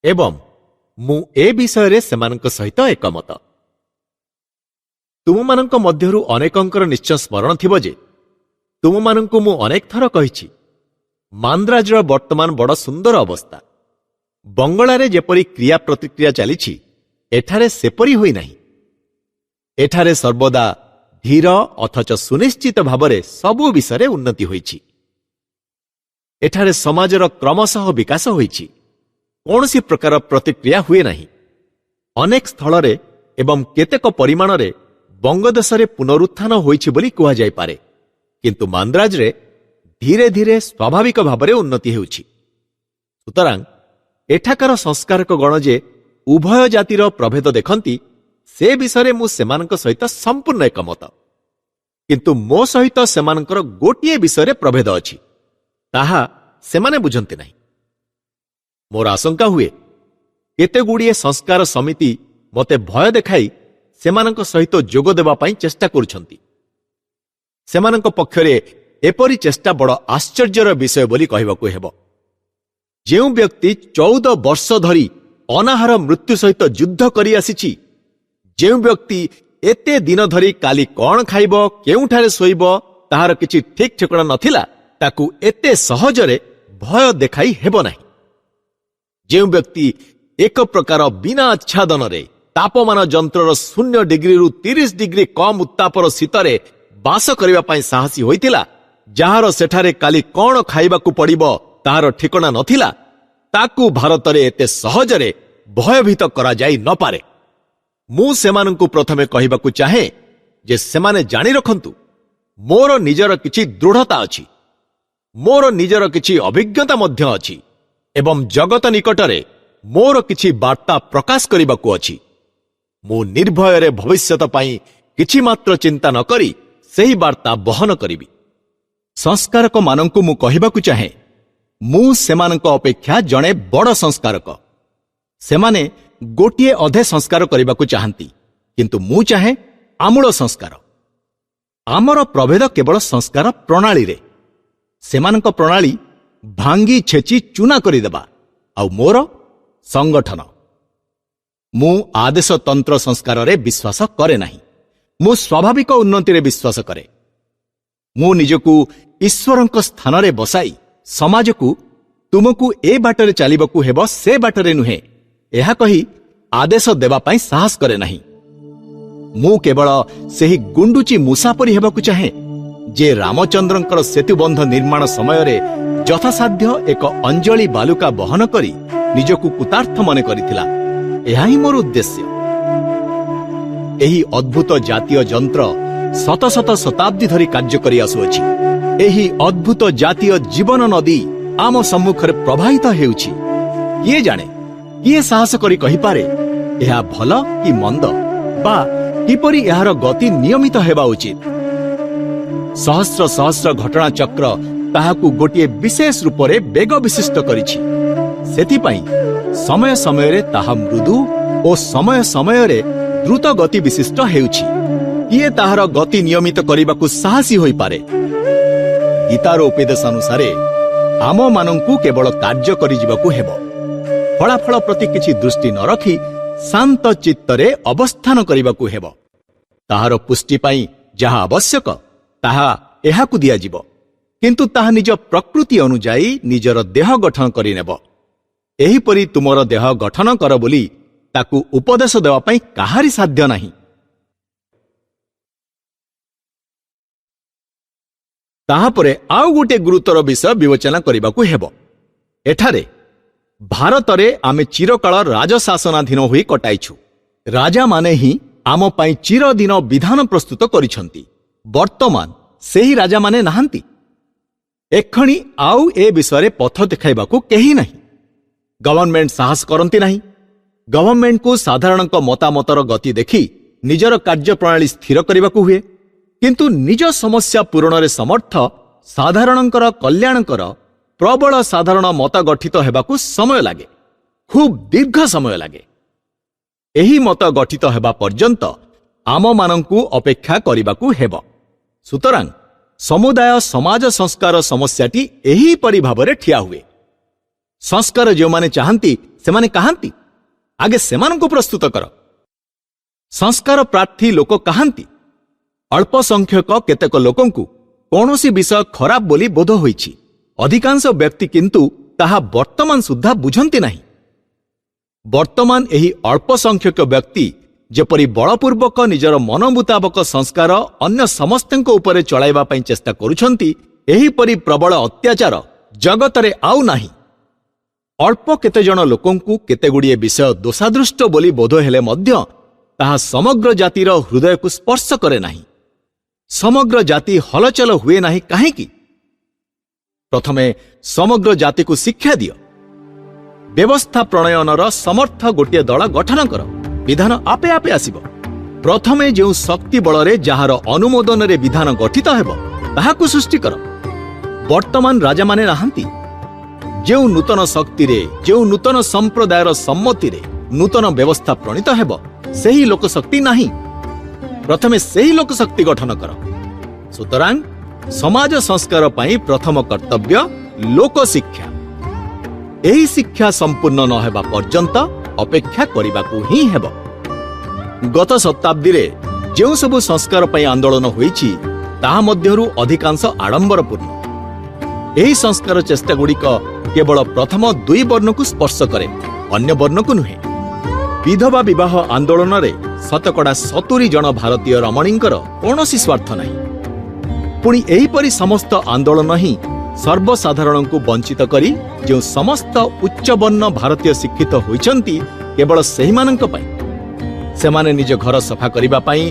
A: ଏବଂ ମୁଁ ଏ ବିଷୟରେ ସେମାନଙ୍କ ସହିତ ଏକମତ। ତୁମମାନଙ୍କ ମଧ୍ୟରୁ ଅନେକଙ୍କର ନିଶ୍ଚୟ ସ୍ମରଣ ଥିବ ଯେ ତୁମମାନଙ୍କୁ ମୁଁ ଅନେକ ଥର କହିଛି, ମାନ୍ଦ୍ରାଜର ବର୍ତ୍ତମାନ ବଡ଼ ସୁନ୍ଦର ଅବସ୍ଥା। ବଙ୍ଗଳାରେ ଯେପରି କ୍ରିୟା ପ୍ରତିକ୍ରିୟା ଚାଲିଛି, ଏଠାରେ ସେପରି ହୋଇନାହିଁ। ଏଠାରେ ସର୍ବଦା ଧୀର ଅଥଚ ସୁନିଶ୍ଚିତ ଭାବରେ ସବୁ ବିଷୟରେ ଉନ୍ନତି ହୋଇଛି। ଏଠାରେ ସମାଜର କ୍ରମଶଃ ବିକାଶ ହୋଇଛି। କୌଣସି ପ୍ରକାର ପ୍ରତିକ୍ରିୟା ହୁଏ ନାହିଁ। ଅନେକ ସ୍ଥଳରେ ଏବଂ କେତେକ ପରିମାଣରେ ବଙ୍ଗଦେଶରେ ପୁନରୁତ୍ଥାନ ହୋଇଛି ବୋଲି କୁହାଯାଇପାରେ, କିନ୍ତୁ ମାନ୍ଦ୍ରାଜରେ ଧୀରେ ଧୀରେ ସ୍ୱାଭାବିକ ଭାବରେ ଉନ୍ନତି ହେଉଛି। ସୁତରାଂ ଏଠାକାର ସଂସ୍କାରକ ଗଣ ଯେ ଉଭୟ ଜାତିର ପ୍ରଭେଦ ଦେଖନ୍ତି, ସେ ବିଷୟରେ ମୁଁ ସେମାନଙ୍କ ସହିତ ସମ୍ପୂର୍ଣ୍ଣ ଏକମତ। କିନ୍ତୁ ମୋ ସହିତ ସେମାନଙ୍କର ଗୋଟିଏ ବିଷୟରେ ପ୍ରଭେଦ ଅଛି, ତାହା ସେମାନେ ବୁଝନ୍ତି ନାହିଁ। ମୋର ଆଶଙ୍କା ହୁଏ କେତେଗୁଡ଼ିଏ ସଂସ୍କାର ସମିତି ମୋତେ ଭୟ ଦେଖାଇ ସେମାନଙ୍କ ସହିତ ଯୋଗ ଦେବା ପାଇଁ ଚେଷ୍ଟା କରୁଛନ୍ତି। ସେମାନଙ୍କ ପକ୍ଷରେ ଏପରି ଚେଷ୍ଟା ବଡ଼ ଆଶ୍ଚର୍ଯ୍ୟର ବିଷୟ ବୋଲି କହିବାକୁ ହେବ। ଯେଉଁ ବ୍ୟକ୍ତି 14 ବର୍ଷ ଧରି ଅନାହାର ମୃତ୍ୟୁ ସହିତ ଯୁଦ୍ଧ କରି ଆସିଛି, ଯେଉଁ ବ୍ୟକ୍ତି ଏତେ ଦିନ ଧରି କାଲି କ'ଣ ଖାଇବ, କେଉଁଠାରେ ଶୋଇବ ତାହାର କିଛି ଠିକ୍ ଠିକଣା ନଥିଲା, ତାକୁ ଏତେ ସହଜରେ ଭୟ ଦେଖାଇ ହେବ ନାହିଁ। ଯେଉଁ ବ୍ୟକ୍ତି ଏକ ପ୍ରକାର ବିନା ଆଚ୍ଛାଦନରେ ତାପମାନ ଯନ୍ତ୍ରର 0 ଡିଗ୍ରୀରୁ 30 ଡିଗ୍ରୀ କମ୍ ଉତ୍ତାପର ଶୀତରେ ବାସ କରିବା ପାଇଁ ସାହସୀ ହୋଇଥିଲା, ଯାହାର ସେଠାରେ କାଲି କ'ଣ ଖାଇବାକୁ ପଡ଼ିବ ତାହାର ଠିକଣା ନଥିଲା, ତାକୁ ଭାରତରେ ଏତେ ସହଜରେ ଭୟଭୀତ କରାଯାଇ ନପାରେ। ମୁଁ ସେମାନଙ୍କୁ ପ୍ରଥମେ କହିବାକୁ ଚାହେଁ ଯେ ସେମାନେ ଜାଣି ରଖନ୍ତୁ, ମୋର ନିଜର କିଛି ଦୃଢ଼ତା ଅଛି, ମୋର ନିଜର କିଛି ଅଭିଜ୍ଞତା ମଧ୍ୟ ଅଛି ଏବଂ ଜଗତ ନିକଟରେ ମୋର କିଛି ବାର୍ତ୍ତା ପ୍ରକାଶ କରିବାକୁ ଅଛି। ମୁଁ ନିର୍ଭୟରେ ଭବିଷ୍ୟତ ପାଇଁ କିଛି ମାତ୍ର ଚିନ୍ତା ନ କରି ସେହି ବାର୍ତ୍ତା ବହନ କରିବି। ସଂସ୍କାରକମାନଙ୍କୁ ମୁଁ କହିବାକୁ ଚାହେଁ, ମୁଁ ସେମାନଙ୍କ ଅପେକ୍ଷା ଜଣେ ବଡ଼ ସଂସ୍କାରକ। ସେମାନେ ଗୋଟିଏ ଅଧେ ସଂସ୍କାର କରିବାକୁ ଚାହାନ୍ତି, କିନ୍ତୁ ମୁଁ ଚାହେଁ ଆମୂଳ ସଂସ୍କାର। ଆମର ପ୍ରଭେଦ କେବଳ ସଂସ୍କାର ପ୍ରଣାଳୀରେ। ସେମାନଙ୍କ ପ୍ରଣାଳୀ ଭାଙ୍ଗି ଛେଚି ଚୂନା କରିଦେବା, ଆଉ ମୋର ସଂଗଠନ। ମୁଁ ଆଦେଶତନ୍ତ୍ର ସଂସ୍କାରରେ ବିଶ୍ୱାସ କରେ ନାହିଁ। ମୁଁ ସ୍ୱାଭାବିକ ଉନ୍ନତିରେ ବିଶ୍ୱାସ କରେ। ମୁଁ ନିଜକୁ ଈଶ୍ୱରଙ୍କ ସ୍ଥାନରେ ବସାଇ ସମାଜକୁ ତୁମକୁ ଏ ବାଟରେ ଚାଲିବାକୁ ହେବ, ସେ ବାଟରେ ନୁହେଁ, ଏହା କହି ଆଦେଶ ଦେବା ପାଇଁ ସାହସ କରେ ନାହିଁ। ମୁଁ କେବଳ ସେହି ଗୁଣ୍ଡୁଚି ମୂଷା ପରି ହେବାକୁ ଚାହେଁ, ଯେ ରାମଚନ୍ଦ୍ରଙ୍କର ସେତୁବନ୍ଧ ନିର୍ମାଣ ସମୟରେ ଯଥାସାଧ୍ୟ ଏକ ଅଞ୍ଜଳି ବାଲୁକା ବହନ କରି ନିଜକୁ କୃତାର୍ଥ ମନେ କରିଥିଲା। ଏହା ହିଁ ମୋର ଉଦ୍ଦେଶ୍ୟ। ଏହି ଅଦ୍ଭୁତ ଜାତୀୟ ଯନ୍ତ୍ର ଶତ ଶତ ଶତାବ୍ଦୀ ଧରି କାର୍ଯ୍ୟ କରି ଆସୁଅଛି। ଏହି ଅଦ୍ଭୁତ ଜାତୀୟ ଜୀବନ ନଦୀ ଆମ ସମ୍ମୁଖରେ ପ୍ରବାହିତ ହେଉଛି। କିଏ ଜାଣେ, କିଏ ସାହସ କରି କହିପାରେ ଏହା ଭଲ କି ମନ୍ଦ, ବା କିପରି ଏହାର ଗତି ନିୟମିତ ହେବା ଉଚିତ? ସହସ୍ର ସହସ୍ର ଘଟଣା ଚକ୍ର ତାହାକୁ ଗୋଟିଏ ବିଶେଷ ରୂପରେ ବେଗ ବିଶିଷ୍ଟ କରିଛି। ସେଥିପାଇଁ ସମୟ ସମୟରେ ତାହା ମୃଦୁ ଓ ସମୟ ସମୟରେ ଦ୍ରୁତ ଗତି ବିଶିଷ୍ଟ ହେଉଛି। କିଏ ତାହାର ଗତି ନିୟମିତ କରିବାକୁ ସାହସୀ ହୋଇପାରେ? ଗୀତାର ଉପଦେଶ ଅନୁସାରେ ଆମମାନଙ୍କୁ କେବଳ କାର୍ଯ୍ୟ କରିଯିବାକୁ ହେବ। ଫଳାଫଳ ପ୍ରତି କିଛି ଦୃଷ୍ଟି ନ ରଖି ଶାନ୍ତ ଚିତ୍ତରେ ଅବସ୍ଥାନ କରିବାକୁ ହେବ। ତାହାର ପୁଷ୍ଟି ପାଇଁ ଯାହା ଆବଶ୍ୟକ ତାହା ଏହାକୁ ଦିଆଯିବ, କିନ୍ତୁ ତାହା ନିଜ ପ୍ରକୃତି ଅନୁଯାୟୀ ନିଜର ଦେହ ଗଠନ କରିନେବ। ଏହିପରି ତୁମର ଦେହ ଗଠନ କର ବୋଲି ତାକୁ ଉପଦେଶ ଦେବା ପାଇଁ କାହାରି ସାଧ୍ୟ ନାହିଁ। ତାହାପରେ ଆଉ ଗୋଟିଏ ଗୁରୁତର ବିଷୟ ବିବେଚନା କରିବାକୁ ହେବ। ଏଠାରେ ଭାରତରେ ଆମେ ଚିରକାଳ ରାଜଶାସନାଧୀନ ହୋଇ କଟାଇଛୁ। ରାଜାମାନେ ହିଁ ଆମ ପାଇଁ ଚିରଦିନ ବିଧାନ ପ୍ରସ୍ତୁତ କରିଛନ୍ତି। ବର୍ତ୍ତମାନ ସେହି ରାଜାମାନେ ନାହାନ୍ତି। ଏକ୍ଷଣି ଆଉ ଏ ବିଷୟରେ ପଥ ଦେଖାଇବାକୁ କେହି ନାହିଁ। ଗଭର୍ଣ୍ଣମେଣ୍ଟ ସାହସ କରନ୍ତି ନାହିଁ। ଗଭର୍ଣ୍ଣମେଣ୍ଟକୁ ସାଧାରଣଙ୍କ ମତାମତର ଗତି ଦେଖି ନିଜର କାର୍ଯ୍ୟପ୍ରଣାଳୀ ସ୍ଥିର କରିବାକୁ ହୁଏ। କିନ୍ତୁ ନିଜ ସମସ୍ୟା ପୂରଣରେ ସମର୍ଥ ସାଧାରଣଙ୍କର କଲ୍ୟାଣକର ପ୍ରବଳ ସାଧାରଣ ମତ ଗଠିତ ହେବାକୁ ସମୟ ଲାଗେ, ଖୁବ୍ ଦୀର୍ଘ ସମୟ ଲାଗେ। ଏହି ମତ ଗଠିତ ହେବା ପର୍ଯ୍ୟନ୍ତ ଆମମାନଙ୍କୁ ଅପେକ୍ଷା କରିବାକୁ ହେବ। ସୁତରାଂ ସମୁଦାୟ ସମାଜ ସଂସ୍କାର ସମସ୍ୟାଟି ଏହିପରି ଭାବରେ ଠିଆ ହୁଏ। ସଂସ୍କାର ଯେଉଁମାନେ ଚାହାନ୍ତି ସେମାନେ କାହାନ୍ତି? ଆଗେ ସେମାନଙ୍କୁ ପ୍ରସ୍ତୁତ କର। ସଂସ୍କାର ପ୍ରାର୍ଥୀ ଲୋକ କାହାନ୍ତି? ଅଳ୍ପ ସଂଖ୍ୟକ କେତେକ ଲୋକଙ୍କୁ କୌଣସି ବିଷୟ ଖରାପ ବୋଲି ବୋଧ ହୋଇଛି। ଅଧିକାଂଶ ବ୍ୟକ୍ତି କିନ୍ତୁ ତାହା ବର୍ତ୍ତମାନ ସୁଦ୍ଧା ବୁଝନ୍ତି ନାହିଁ। ବର୍ତ୍ତମାନ ଏହି ଅଳ୍ପ ସଂଖ୍ୟକ ବ୍ୟକ୍ତି ଯେପରି ବଳପୂର୍ବକ ନିଜର ମନ ମୁତାବକ ସଂସ୍କାର ଅନ୍ୟ ସମସ୍ତଙ୍କ ଉପରେ ଚଳାଇବା ପାଇଁ ଚେଷ୍ଟା କରୁଛନ୍ତି, ଏହିପରି ପ୍ରବଳ ଅତ୍ୟାଚାର ଜଗତରେ ଆଉ ନାହିଁ। ଅଳ୍ପ କେତେଜଣ ଲୋକଙ୍କୁ କେତେଗୁଡ଼ିଏ ବିଷୟ ଦୋଷାଦୃଷ୍ଟ ବୋଲି ବୋଧ ହେଲେ ମଧ୍ୟ ତାହା ସମଗ୍ର ଜାତିର ହୃଦୟକୁ ସ୍ପର୍ଶ କରେ ନାହିଁ। ସମଗ୍ର ଜାତି ହଲଚଲ ହୁଏ ନାହିଁ କାହିଁକି? ପ୍ରଥମେ ସମଗ୍ର ଜାତିକୁ ଶିକ୍ଷା ଦିଅ। ବ୍ୟବସ୍ଥା ପ୍ରଣୟନର ସମର୍ଥ ଗୋଟିଏ ଦଳ ଗଠନ କର। ବିଧାନ ଆପେ ଆପେ ଆସିବ। ପ୍ରଥମେ ଯେଉଁ ଶକ୍ତି ବଳରେ ଯାହାର ଅନୁମୋଦନରେ ବିଧାନ ଗଠିତ ହେବ ତାହାକୁ ସୃଷ୍ଟି କର। ବର୍ତ୍ତମାନ ରାଜାମାନେ ନାହାନ୍ତି। ଯେଉଁ ନୂତନ ଶକ୍ତିରେ, ଯେଉଁ ନୂତନ ସମ୍ପ୍ରଦାୟର ସମ୍ମତିରେ ନୂତନ ବ୍ୟବସ୍ଥା ପ୍ରଣୀତ ହେବ, ସେହି ଲୋକଶକ୍ତି ନାହିଁ। ପ୍ରଥମେ ସେହି ଲୋକଶକ୍ତି ଗଠନ କର। ସୁତରାଂ ସମାଜ ସଂସ୍କାର ପାଇଁ ପ୍ରଥମ କର୍ତ୍ତବ୍ୟ ଲୋକଶିକ୍ଷା। ଏହି ଶିକ୍ଷା ସମ୍ପୂର୍ଣ୍ଣ ନ ହେବା ପର୍ଯ୍ୟନ୍ତ ଅପେକ୍ଷା କରିବାକୁ ହିଁ ହେବ। ଗତ ଶତାବ୍ଦୀରେ ଯେଉଁ ସବୁ ସଂସ୍କାର ପାଇଁ ଆନ୍ଦୋଳନ ହୋଇଛି ତାହା ମଧ୍ୟରୁ ଅଧିକାଂଶ ଆଡମ୍ବରପୂର୍ଣ୍ଣ। ଏହି ସଂସ୍କାର ଚେଷ୍ଟାଗୁଡ଼ିକ କେବଳ ପ୍ରଥମ ଦୁଇ ବର୍ଣ୍ଣକୁ ସ୍ପର୍ଶ କରେ, ଅନ୍ୟ ବର୍ଣ୍ଣକୁ ନୁହେଁ। ବିଧବା ବିବାହ ଆନ୍ଦୋଳନରେ ଶତକଡ଼ା 70 ଜଣ ଭାରତୀୟ ରମଣୀଙ୍କର କୌଣସି ସ୍ୱାର୍ଥ ନାହିଁ। ପୁଣି ଏହିପରି ସମସ୍ତ ଆନ୍ଦୋଳନ ହିଁ ସର୍ବସାଧାରଣଙ୍କୁ ବଞ୍ଚିତ କରି ଯେଉଁ ସମସ୍ତ ଉଚ୍ଚବର୍ଣ୍ଣ ଭାରତୀୟ ଶିକ୍ଷିତ ହୋଇଛନ୍ତି କେବଳ ସେହିମାନଙ୍କ ପାଇଁ। ସେମାନେ ନିଜ ଘର ସଫା କରିବା ପାଇଁ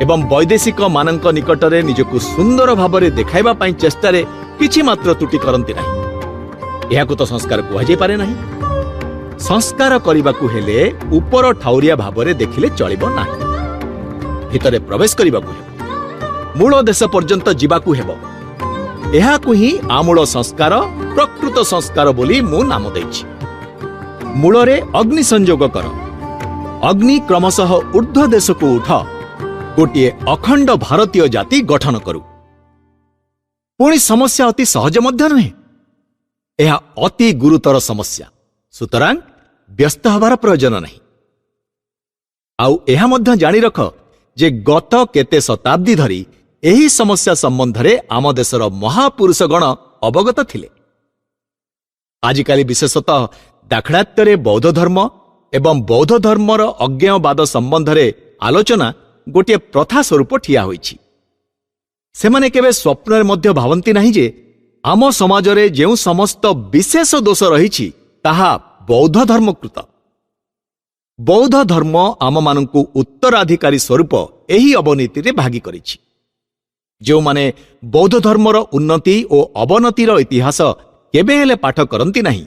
A: ଏବଂ ବୈଦେଶିକମାନଙ୍କ ନିକଟରେ ନିଜକୁ ସୁନ୍ଦର ଭାବରେ ଦେଖାଇବା ପାଇଁ ଚେଷ୍ଟାରେ କିଛି ମାତ୍ର ତ୍ରୁଟି କରନ୍ତି ନାହିଁ। ଏହାକୁ ତ ସଂସ୍କାର କୁହାଯାଇପାରେ ନାହିଁ। ସଂସ୍କାର କରିବାକୁ ହେଲେ ଉପର ଠାଉରିଆ ଭାବରେ ଦେଖିଲେ ଚଳିବ ନାହିଁ। ଭିତରେ ପ୍ରବେଶ କରିବାକୁ ହେବ। ମୂଳ ଦେଶ ପର୍ଯ୍ୟନ୍ତ ଯିବାକୁ ହେବ। ଏହାକୁ ହିଁ ଆମୂଳ ସଂସ୍କାର, ପ୍ରକୃତ ସଂସ୍କାର ବୋଲି ମୁଁ ନାମ ଦେଇଛି। ମୂଳରେ ଅଗ୍ନି ସଂଯୋଗ କର। ଅଗ୍ନି କ୍ରମଶଃ ଊର୍ଦ୍ଧ୍ୱ ଦେଶକୁ ଉଠ ଗୋଟିଏ ଅଖଣ୍ଡ ଭାରତୀୟ ଜାତି ଗଠନ କରୁ। ପୁଣି ସମସ୍ୟା ଅତି ସହଜ ମଧ୍ୟ ନୁହେଁ। ଏହା ଅତି ଗୁରୁତର ସମସ୍ୟା। ସୁତରାଂ ବ୍ୟସ୍ତ ହେବାର ପ୍ରୟୋଜନ ନାହିଁ। ଆଉ ଏହା ମଧ୍ୟ ଜାଣି ରଖ ଯେ ଗତ କେତେ ଶତାବ୍ଦୀ ଧରି ଏହି ସମସ୍ୟା ସମ୍ବନ୍ଧରେ ଆମ ଦେଶର ମହାପୁରୁଷଗଣ ଅବଗତ ଥିଲେ। ଆଜିକାଲି ବିଶେଷତଃ ଦାକ୍ଷିଣାତ୍ୟରେ ବୌଦ୍ଧ ଧର୍ମ ଏବଂ ବୌଦ୍ଧ ଧର୍ମର ଅଜ୍ଞେୟବାଦ ସମ୍ବନ୍ଧରେ ଆଲୋଚନା ଗୋଟିଏ ପ୍ରଥା ସ୍ୱରୂପ ଠିଆ ହୋଇଛି। ସେମାନେ କେବେ ସ୍ୱପ୍ନରେ ମଧ୍ୟ ଭାବନ୍ତି ନାହିଁ ଯେ ଆମ ସମାଜରେ ଯେଉଁ ସମସ୍ତ ବିଶେଷ ଦୋଷ ରହିଛି ତାହା ବୌଦ୍ଧ ଧର୍ମକୃତ। ବୌଦ୍ଧ ଧର୍ମ ଆମମାନଙ୍କୁ ଉତ୍ତରାଧିକାରୀ ସ୍ୱରୂପ ଏହି ଅବନୀତିରେ ଭାଗି କରିଛି। ଯେଉଁମାନେ ବୌଦ୍ଧ ଧର୍ମର ଉନ୍ନତି ଓ ଅବନତିର ଇତିହାସ କେବେ ହେଲେ ପାଠ କରନ୍ତି ନାହିଁ,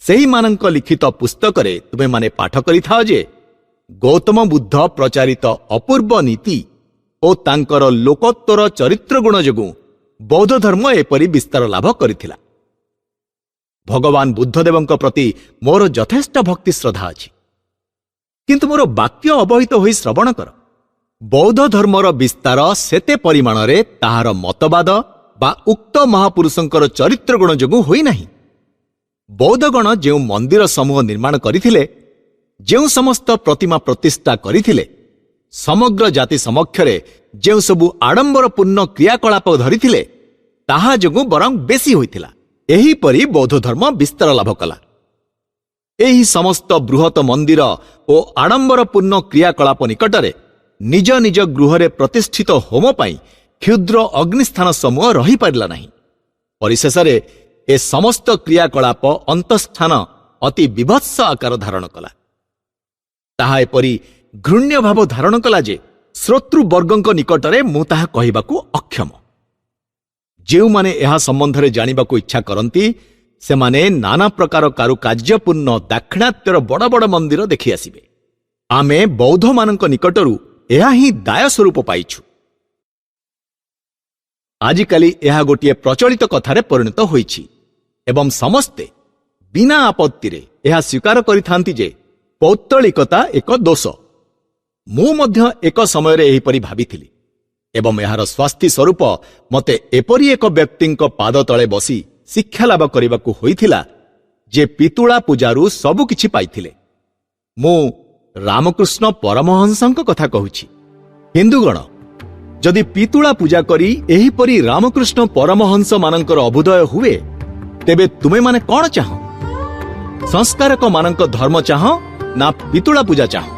A: ସେହିମାନଙ୍କ ଲିଖିତ ପୁସ୍ତକରେ ତୁମେମାନେ ପାଠ କରିଥାଅ ଯେ ଗୌତମ ବୁଦ୍ଧ ପ୍ରଚାରିତ ଅପୂର୍ବ ନୀତି ଓ ତାଙ୍କର ଲୋକୋତ୍ତର ଚରିତ୍ରଗୁଣ ଯୋଗୁଁ ବୌଦ୍ଧ ଧର୍ମ ଏପରି ବିସ୍ତାର ଲାଭ କରିଥିଲା। ଭଗବାନ ବୁଦ୍ଧଦେବଙ୍କ ପ୍ରତି ମୋର ଯଥେଷ୍ଟ ଭକ୍ତି ଶ୍ରଦ୍ଧା ଅଛି। କିନ୍ତୁ ମୋର ବାକ୍ୟ ଅବହିତ ହୋଇ ଶ୍ରବଣ କର। ବୌଦ୍ଧ ଧର୍ମର ବିସ୍ତାର ସେତେ ପରିମାଣରେ ତାହାର ମତବାଦ ବା ଉକ୍ତ ମହାପୁରୁଷଙ୍କର ଚରିତ୍ରଗୁଣ ଯୋଗୁଁ ହୋଇନାହିଁ। ବୌଦ୍ଧଗଣ ଯେଉଁ ମନ୍ଦିର ସମୂହ ନିର୍ମାଣ କରିଥିଲେ, ଯେଉଁ ସମସ୍ତ ପ୍ରତିମା ପ୍ରତିଷ୍ଠା କରିଥିଲେ, ସମଗ୍ର ଜାତି ସମକ୍ଷରେ ଯେଉଁ ସବୁ ଆଡମ୍ବରପୂର୍ଣ୍ଣ କ୍ରିୟାକଳାପ ଧରିଥିଲେ, ତାହା ଯୋଗୁଁ ବରଂ ବେଶୀ ହୋଇଥିଲା। ଏହିପରି ବୌଦ୍ଧ ଧର୍ମ ବିସ୍ତାର ଲାଭ କଲା। ଏହି ସମସ୍ତ ବୃହତ ମନ୍ଦିର ଓ ଆଡମ୍ବରପୂର୍ଣ୍ଣ କ୍ରିୟାକଳାପ ନିକଟରେ ନିଜ ନିଜ ଗୃହରେ ପ୍ରତିଷ୍ଠିତ ହୋମ ପାଇଁ କ୍ଷୁଦ୍ର ଅଗ୍ନିସ୍ଥାନ ସମୂହ ରହିପାରିଲା ନାହିଁ। ପରିଶେଷରେ ଏ ସମସ୍ତ କ୍ରିୟାକଳାପ ଅନ୍ତଃସ୍ଥାନ ଅତି ବିଭତ୍ସ ଆକାର ଧାରଣ କଲା। ତାହା ଏପରି ଘୃଣ୍ୟ ଭାବ ଧାରଣ କଲା ଯେ ଶ୍ରୋତୃବର୍ଗଙ୍କ ନିକଟରେ ମୁଁ ତାହା କହିବାକୁ ଅକ୍ଷମ। ଯେଉଁମାନେ ଏହା ସମ୍ବନ୍ଧରେ ଜାଣିବାକୁ ଇଚ୍ଛା କରନ୍ତି ସେମାନେ ନାନା ପ୍ରକାର କାରୁକାର୍ଯ୍ୟପୂର୍ଣ୍ଣ ଦାକ୍ଷିଣାତ୍ୟର ବଡ଼ ବଡ଼ ମନ୍ଦିର ଦେଖି ଆସିବେ। ଆମେ ବୌଦ୍ଧମାନଙ୍କ ନିକଟରୁ ଏହା ହିଁ ଦାୟ ସ୍ୱରୂପ ପାଇଛୁ। ଆଜିକାଲି ଏହା ଗୋଟିଏ ପ୍ରଚଳିତ କଥାରେ ପରିଣତ ହୋଇଛି ଏବଂ ସମସ୍ତେ ବିନା ଆପତ୍ତିରେ ଏହା ସ୍ୱୀକାର କରିଥାନ୍ତି ଯେ ପୌତ୍ତଳିକତା ଏକ ଦୋଷ। ମୁଁ ମଧ୍ୟ ଏକ ସମୟରେ ଏହିପରି ଭାବିଥିଲି ଏବଂ ଏହାର ସ୍ୱାସ୍ଥ୍ୟ ସ୍ୱରୂପ ମୋତେ ଏପରି ଏକ ବ୍ୟକ୍ତିଙ୍କ ପାଦ ତଳେ ବସି ଶିକ୍ଷାଲାଭ କରିବାକୁ ହୋଇଥିଲା ଯେ ପିତୁଳା ପୂଜାରୁ ସବୁକିଛି ପାଇଥିଲେ। ମୁଁ ରାମକୃଷ୍ଣ ପରମହଂସଙ୍କ କଥା କହୁଛି। ହିନ୍ଦୁଗଣ, ଯଦି ପିତୁଳା ପୂଜା କରି ଏହିପରି ରାମକୃଷ୍ଣ ପରମହଂସମାନଙ୍କର ଅଭୁଦୟ ହୁଏ ତେବେ ତୁମେମାନେ କ'ଣ ଚାହଁ? ସଂସ୍କାରକମାନଙ୍କ ଧର୍ମ ଚାହଁ ନା ପିତୁଳା ପୂଜା ଚାହଁ?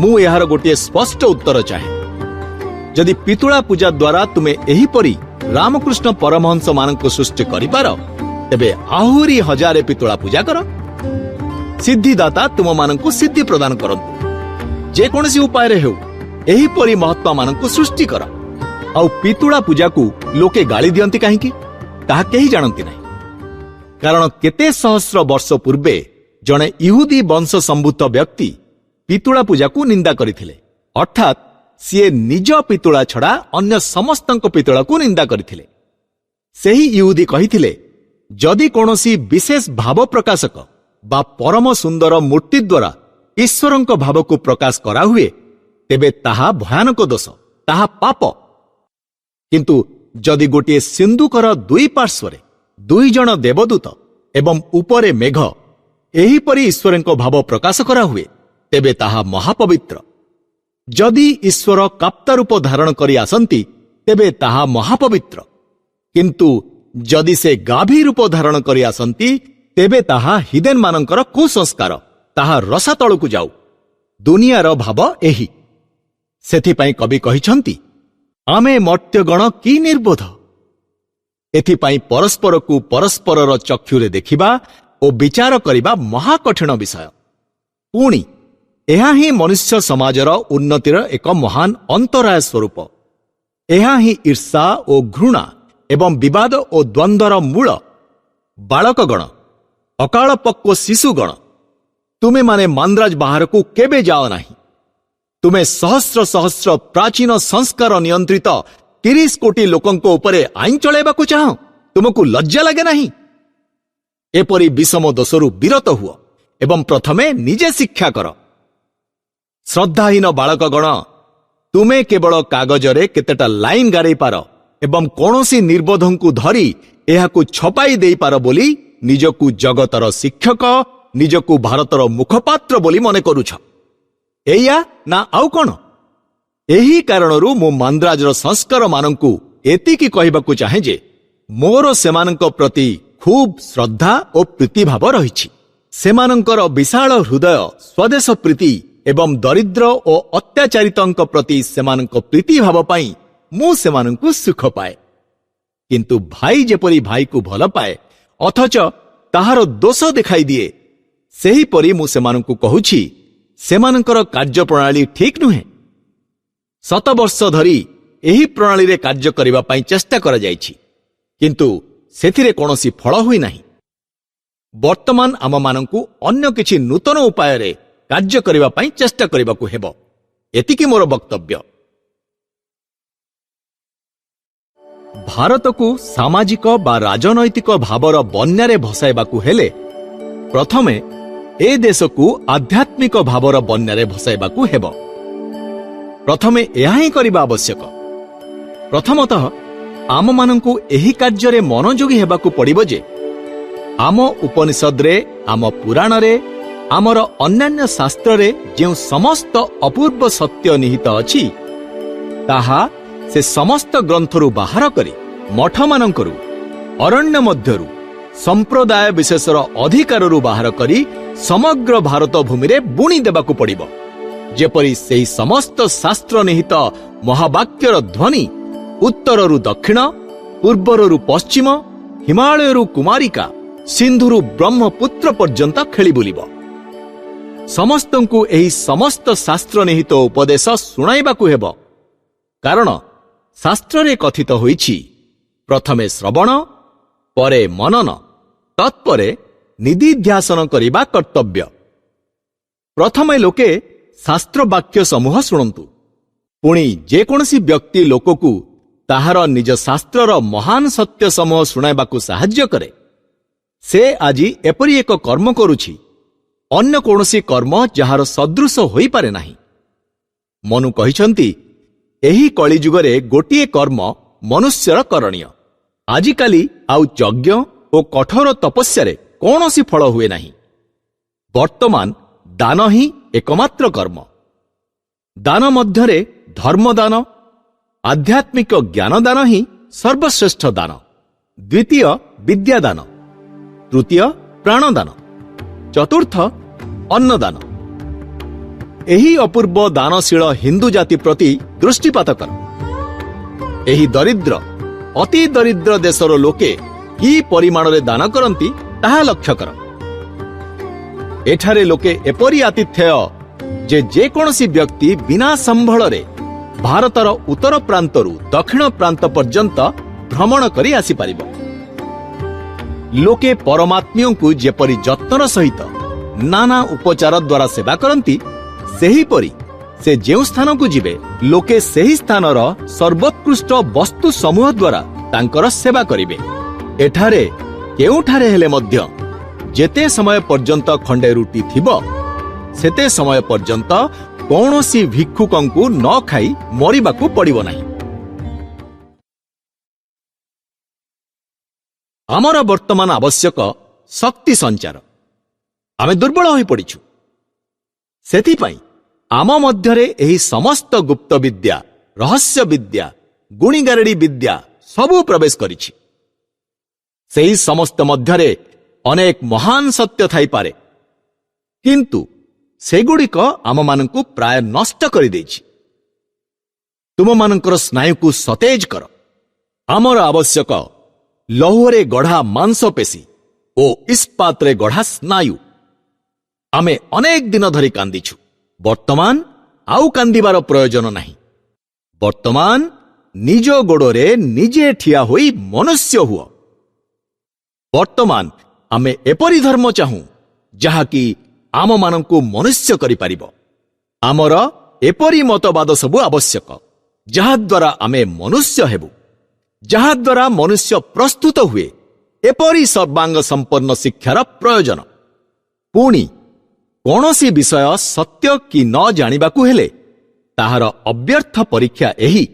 A: ମୁଁ ଏହାର ଗୋଟିଏ ସ୍ପଷ୍ଟ ଉତ୍ତର ଚାହେଁ। ଯଦି ପିତୁଳା ପୂଜା ଦ୍ୱାରା ତୁମେ ଏହିପରି ରାମକୃଷ୍ଣ ପରମହଂସମାନଙ୍କୁ ସୃଷ୍ଟି କରିପାର ତେବେ ଆହୁରି ହଜାରେ ପିତୁଳା ପୂଜା କର। ସିଦ୍ଧିଦାତା ତୁମମାନଙ୍କୁ ସିଦ୍ଧି ପ୍ରଦାନ କରନ୍ତୁ। ଯେକୌଣସି ଉପାୟରେ ହେଉ ଏହିପରି ମହାତ୍ମାମାନଙ୍କୁ ସୃଷ୍ଟି କର। ଆଉ ପିତୁଳା ପୂଜାକୁ ଲୋକେ ଗାଳି ଦିଅନ୍ତି କାହିଁକି ତାହା କେହି ଜାଣନ୍ତି ନାହିଁ। କାରଣ କେତେ ସହସ୍ର ବର୍ଷ ପୂର୍ବେ ଜଣେ ଇହୁଦୀ ବଂଶ ସମ୍ଭୂତ ବ୍ୟକ୍ତି ପିତୁଳା ପୂଜାକୁ ନିନ୍ଦା କରିଥିଲେ। ଅର୍ଥାତ୍ ସିଏ ନିଜ ପିତୁଳା ଛଡ଼ା ଅନ୍ୟ ସମସ୍ତଙ୍କ ପିତୁଳାକୁ ନିନ୍ଦା କରିଥିଲେ। ସେହି ଇହୁଦୀ କହିଥିଲେ, ଯଦି କୌଣସି ବିଶେଷ ଭାବ ପ୍ରକାଶକ ବା ପରମ ସୁନ୍ଦର ମୂର୍ତ୍ତି ଦ୍ୱାରା ଈଶ୍ୱରଙ୍କ ଭାବକୁ ପ୍ରକାଶ କରାହୁଏ ତେବେ ତାହା ଭୟାନକ ଦୋଷ, ତାହା ପାପ। କିନ୍ତୁ ଯଦି ଗୋଟିଏ ସିନ୍ଦୁକର ଦୁଇ ପାର୍ଶ୍ୱରେ ଦୁଇ ଜଣ ଦେବଦୂତ ଏବଂ ଉପରେ ମେଘ ଏହିପରି ଈଶ୍ୱରଙ୍କ ଭାବ ପ୍ରକାଶ କରାହୁଏ ତେବେ ତାହା ମହାପବିତ୍ର। ଯଦି ଈଶ୍ୱର କାପ୍ତ ରୂପ ଧାରଣ କରି ଆସନ୍ତି ତେବେ ତାହା ମହାପବିତ୍ର। କିନ୍ତୁ ଯଦି ସେ ଗାଭୀ ରୂପ ଧାରଣ କରି ଆସନ୍ତି ତେବେ ତାହା ହିଦେନମାନଙ୍କର କୁସଂସ୍କାର, ତାହା ରସାତଳକୁ ଯାଉ। ଦୁନିଆର ଭାବ ଏହି। ସେଥିପାଇଁ କବି କହିଛନ୍ତି, ଆମେ ମର୍ତ୍ତ୍ୟଗଣ କି ନିର୍ବୋଧ। ଏଥିପାଇଁ ପରସ୍ପରକୁ ପରସ୍ପରର ଚକ୍ଷୁରେ ଦେଖିବା ଓ ବିଚାର କରିବା ମହାକଠିନ ବିଷୟ। ପୁଣି ଏହା ହିଁ ମନୁଷ୍ୟ ସମାଜର ଉନ୍ନତିର ଏକ ମହାନ ଅନ୍ତରାୟ ସ୍ୱରୂପ। ଏହା ହିଁ ଈର୍ଷା ଓ ଘୃଣା ଏବଂ ବିବାଦ ଓ ଦ୍ୱନ୍ଦ୍ୱର ମୂଳ। ବାଳକଗଣ, ଅକାଳପକ୍ୱ ଶିଶୁଗଣ, ତୁମେମାନେ ମାନ୍ଦ୍ରାଜ ବାହାରକୁ କେବେ ଯାଅ ନାହିଁ। ତୁମେ ସହସ୍ର ସହସ୍ର ପ୍ରାଚୀନ ସଂସ୍କାର ନିୟନ୍ତ୍ରିତ 30 କୋଟି ଲୋକଙ୍କ ଉପରେ ଆଇନ ଚଳାଇବାକୁ ଚାହଁ। ତୁମକୁ ଲଜ୍ଜା ଲାଗେ ନାହିଁ? ଏପରି ବିଷମ ଦୋଷରୁ ବିରତ ହୁଅ ଏବଂ ପ୍ରଥମେ ନିଜେ ଶିକ୍ଷା କର। ଶ୍ରଦ୍ଧାହୀନ ବାଳକଗଣ, ତୁମେ କେବଳ କାଗଜରେ କେତେଟା ଲାଇନ ଗାରେଇପାର ଏବଂ କୌଣସି ନିର୍ବୋଧଙ୍କୁ ଧରି ଏହାକୁ ଛପାଇ ଦେଇପାର ବୋଲି ନିଜକୁ ଜଗତର ଶିକ୍ଷକ, ନିଜକୁ ଭାରତର ମୁଖପାତ୍ର ବୋଲି ମନେ କରୁଛ। ଏଇଆ ନା ଆଉ କ'ଣ? ଏହି କାରଣରୁ ମୁଁ ମାନ୍ଦ୍ରାଜର ସଂସ୍କାରମାନଙ୍କୁ ଏତିକି କହିବାକୁ ଚାହେଁ ଯେ ମୋର ସେମାନଙ୍କ ପ୍ରତି ଖୁବ୍ ଶ୍ରଦ୍ଧା ଓ ପ୍ରୀତିଭାବ ରହିଛି। ସେମାନଙ୍କର ବିଶାଳ ହୃଦୟ, ସ୍ୱଦେଶ ପ୍ରୀତି ଏବଂ ଦରିଦ୍ର ଓ ଅତ୍ୟାଚାରିତଙ୍କ ପ୍ରତି ସେମାନଙ୍କ ପ୍ରୀତିଭାବ ପାଇଁ ମୁଁ ସେମାନଙ୍କୁ ସୁଖ ପାଏ। କିନ୍ତୁ ଭାଇ ଯେପରି ଭାଇକୁ ଭଲ ପାଏ ଅଥଚ ତାହାର ଦୋଷ ଦେଖାଇ ଦିଏ, ସେହିପରି ମୁଁ ସେମାନଙ୍କୁ କହୁଛି ସେମାନଙ୍କର କାର୍ଯ୍ୟପ୍ରଣାଳୀ ଠିକ୍ ନୁହେଁ। 7 ବର୍ଷ ଧରି ଏହି ପ୍ରଣାଳୀରେ କାର୍ଯ୍ୟ କରିବା ପାଇଁ ଚେଷ୍ଟା କରାଯାଇଛି, କିନ୍ତୁ ସେଥିରେ କୌଣସି ଫଳ ହୋଇନାହିଁ। ବର୍ତ୍ତମାନ ଆମମାନଙ୍କୁ ଅନ୍ୟ କିଛି ନୂତନ ଉପାୟରେ କାର୍ଯ୍ୟ କରିବା ପାଇଁ ଚେଷ୍ଟା କରିବାକୁ ହେବ। ଏତିକି ମୋର ବକ୍ତବ୍ୟ। ଭାରତକୁ ସାମାଜିକ ବା ରାଜନୈତିକ ଭାବର ବନ୍ୟାରେ ଭସାଇବାକୁ ହେଲେ ପ୍ରଥମେ ଏ ଦେଶକୁ ଆଧ୍ୟାତ୍ମିକ ଭାବର ବନ୍ୟାରେ ଭସାଇବାକୁ ହେବ। ପ୍ରଥମେ ଏହା ହିଁ କରିବା ଆବଶ୍ୟକ। ପ୍ରଥମତଃ ଆମମାନଙ୍କୁ ଏହି କାର୍ଯ୍ୟରେ ମନୋଯୋଗୀ ହେବାକୁ ପଡ଼ିବ ଯେ ଆମ ଉପନିଷଦରେ, ଆମ ପୁରାଣରେ, ଆମର ଅନ୍ୟାନ୍ୟ ଶାସ୍ତ୍ରରେ ଯେଉଁ ସମସ୍ତ ଅପୂର୍ବ ସତ୍ୟ ନିହିତ ଅଛି ତାହା ସେ ସମସ୍ତ ଗ୍ରନ୍ଥରୁ ବାହାର କରି, ମଠମାନଙ୍କରୁ, ଅରଣ୍ୟ ମଧ୍ୟରୁ, ସମ୍ପ୍ରଦାୟ ବିଶେଷର ଅଧିକାରରୁ ବାହାର କରି ସମଗ୍ର ଭାରତ ଭୂମିରେ ବୁଣି ଦେବାକୁ ପଡ଼ିବ। ଯେପରି ସେହି ସମସ୍ତ ଶାସ୍ତ୍ର ନିହିତ ମହାବାକ୍ୟର ଧ୍ୱନି ଉତ୍ତରରୁ ଦକ୍ଷିଣ, ପୂର୍ବରୁ ପଶ୍ଚିମ, ହିମାଳୟରୁ କୁମାରିକା ସିନ୍ଧୁରୁ ବ୍ରହ୍ମପୁତ୍ର ପର୍ଯ୍ୟନ୍ତ ଖେଳି ବୁଲିବ। ସମସ୍ତଙ୍କୁ ଏହି ସମସ୍ତ ଶାସ୍ତ୍ର ନିହିତ ଉପଦେଶ ଶୁଣାଇବାକୁ ହେବ। କାରଣ ଶାସ୍ତ୍ରରେ କଥିତ ହୋଇଛି, ପ୍ରଥମେ ଶ୍ରବଣ, ପରେ ମନନ, ତତ୍ପରେ ନିଦିଧ୍ୟାସନ କରିବା କର୍ତ୍ତବ୍ୟ। ପ୍ରଥମେ ଲୋକେ ଶାସ୍ତ୍ର ବାକ୍ୟ ସମୂହ ଶୁଣନ୍ତୁ। ପୁଣି ଯେକୌଣସି ବ୍ୟକ୍ତି ଲୋକକୁ ତାହାର ନିଜ ଶାସ୍ତ୍ରର ମହାନ ସତ୍ୟ ସମୂହ ଶୁଣାଇବାକୁ ସାହାଯ୍ୟ କରେ, ସେ ଆଜି ଏପରି ଏକ କର୍ମ କରୁଛି, ଅନ୍ୟ କୌଣସି କର୍ମ ଯାହାର ସଦୃଶ ହୋଇପାରେ ନାହିଁ। ମନୁ କହିଛନ୍ତି, ଏହି କଳିଯୁଗରେ ଗୋଟିଏ କର୍ମ ମନୁଷ୍ୟର କରଣୀୟ। ଆଜିକାଲି ଆଉ ଯଜ୍ଞ ଓ କଠୋର ତପସ୍ୟାରେ କୌଣସି ଫଳ ହୁଏ ନାହିଁ। ବର୍ତ୍ତମାନ ଦାନ ହିଁ ଏକମାତ୍ର କର୍ମ। ଦାନ ମଧ୍ୟରେ ଧର୍ମଦାନ, ଆଧ୍ୟାତ୍ମିକ ଜ୍ଞାନଦାନ ହିଁ ସର୍ବଶ୍ରେଷ୍ଠ ଦାନ। ଦ୍ୱିତୀୟ ବିଦ୍ୟାଦାନ, ତୃତୀୟ ପ୍ରାଣଦାନ, ଚତୁର୍ଥ ଅନ୍ନଦାନ। ଏହି ଅପୂର୍ବ ଦାନଶୀଳ ହିନ୍ଦୁ ଜାତି ପ୍ରତି ଦୃଷ୍ଟିପାତ କର। ଏହି ଦରିଦ୍ର, ଅତି ଦରିଦ୍ର ଦେଶର ଲୋକେ କି ପରିମାଣରେ ଦାନ କରନ୍ତି ତାହା ଲକ୍ଷ୍ୟ କର। ଏଠାରେ ଲୋକେ ଏପରି ଆତିଥେୟ ଯେ ଯେକୌଣସି ବ୍ୟକ୍ତି ବିନା ସମ୍ବଳରେ ଭାରତର ଉତ୍ତର ପ୍ରାନ୍ତରୁ ଦକ୍ଷିଣ ପ୍ରାନ୍ତ ପର୍ଯ୍ୟନ୍ତ ଭ୍ରମଣ କରି ଆସିପାରିବ। ଲୋକେ ପରମାତ୍ମୀୟଙ୍କୁ ଯେପରି ଯତ୍ନର ସହିତ ନାନା ଉପଚାର ଦ୍ୱାରା ସେବା କରନ୍ତି, ସେହିପରି ସେ ଯେଉଁ ସ୍ଥାନକୁ ଯିବେ, ଲୋକେ ସେହି ସ୍ଥାନର ସର୍ବୋତ୍କୃଷ୍ଟ ବସ୍ତୁ ସମୂହ ଦ୍ୱାରା ତାଙ୍କର ସେବା କରିବେ। ଏଠାରେ କେଉଁଠାରେ ହେଲେ ମଧ୍ୟ ଯେତେ ସମୟ ପର୍ଯ୍ୟନ୍ତ ଖଣ୍ଡେ ରୁଟି ଥିବ, ସେତେ ସମୟ ପର୍ଯ୍ୟନ୍ତ କୌଣସି ଭିକ୍ଷୁକଙ୍କୁ ନ ଖାଇ ମରିବାକୁ ପଡ଼ିବ ନାହିଁ। ଆମର ବର୍ତ୍ତମାନ ଆବଶ୍ୟକ ଶକ୍ତି ସଞ୍ଚାର। ଆମେ ଦୁର୍ବଳ ହୋଇପଡ଼ିଛୁ। ସେଥିପାଇଁ ଆମ ମଧ୍ୟରେ ଏହି ସମସ୍ତ ଗୁପ୍ତ ବିଦ୍ୟା, ରହସ୍ୟ ବିଦ୍ୟା, ଗୁଣିଗାରେଡ଼ି ବିଦ୍ୟା ସବୁ ପ୍ରବେଶ କରିଛି। ସେହି ସମସ୍ତ ମଧ୍ୟରେ ଅନେକ ମହାନ ସତ୍ୟ ଥାଇପାରେ, କିନ୍ତୁ ସେଗୁଡ଼ିକ ଆମମାନଙ୍କୁ ପ୍ରାୟ ନଷ୍ଟ କରିଦେଇଛି। ତୁମମାନଙ୍କର ସ୍ନାୟୁକୁ ସତେଜ କର। ଆମର ଆବଶ୍ୟକ ଲୌହରେ ଗଢ଼ା ମାଂସପେଶୀ ଓ ଇସ୍ପାତରେ ଗଢ଼ା ସ୍ନାୟୁ। ଆମେ ଅନେକ ଦିନ ଧରି କାନ୍ଦିଛୁ। ବର୍ତ୍ତମାନ ଆଉ କାନ୍ଦିବାର ପ୍ରୟୋଜନ ନାହିଁ। ବର୍ତ୍ତମାନ ନିଜ ଗୋଡ଼ରେ ନିଜେ ଠିଆ ହୋଇ ମନୁଷ୍ୟ ହୁଅ। ବର୍ତ୍ତମାନ ଆମେ ଏପରି ଧର୍ମ ଚାହୁଁ, ଯାହାକି ଆମମାନଙ୍କୁ ମନୁଷ୍ୟ କରିପାରିବ। ଆମର ଏପରି ମତବାଦ ସବୁ ଆବଶ୍ୟକ, ଯାହାଦ୍ୱାରା ଆମେ ମନୁଷ୍ୟ ହେବୁ, ଯାହାଦ୍ୱାରା ମନୁଷ୍ୟ ପ୍ରସ୍ତୁତ ହୁଏ। ଏପରି ସର୍ବାଙ୍ଗ ସମ୍ପନ୍ନ ଶିକ୍ଷାର ପ୍ରୟୋଜନ। ପୁଣି କୌଣସି ବିଷୟ ସତ୍ୟ କି ନ ଜାଣିବାକୁ ହେଲେ ତାହାର ଅବ୍ୟର୍ଥ ପରୀକ୍ଷା ଏହି,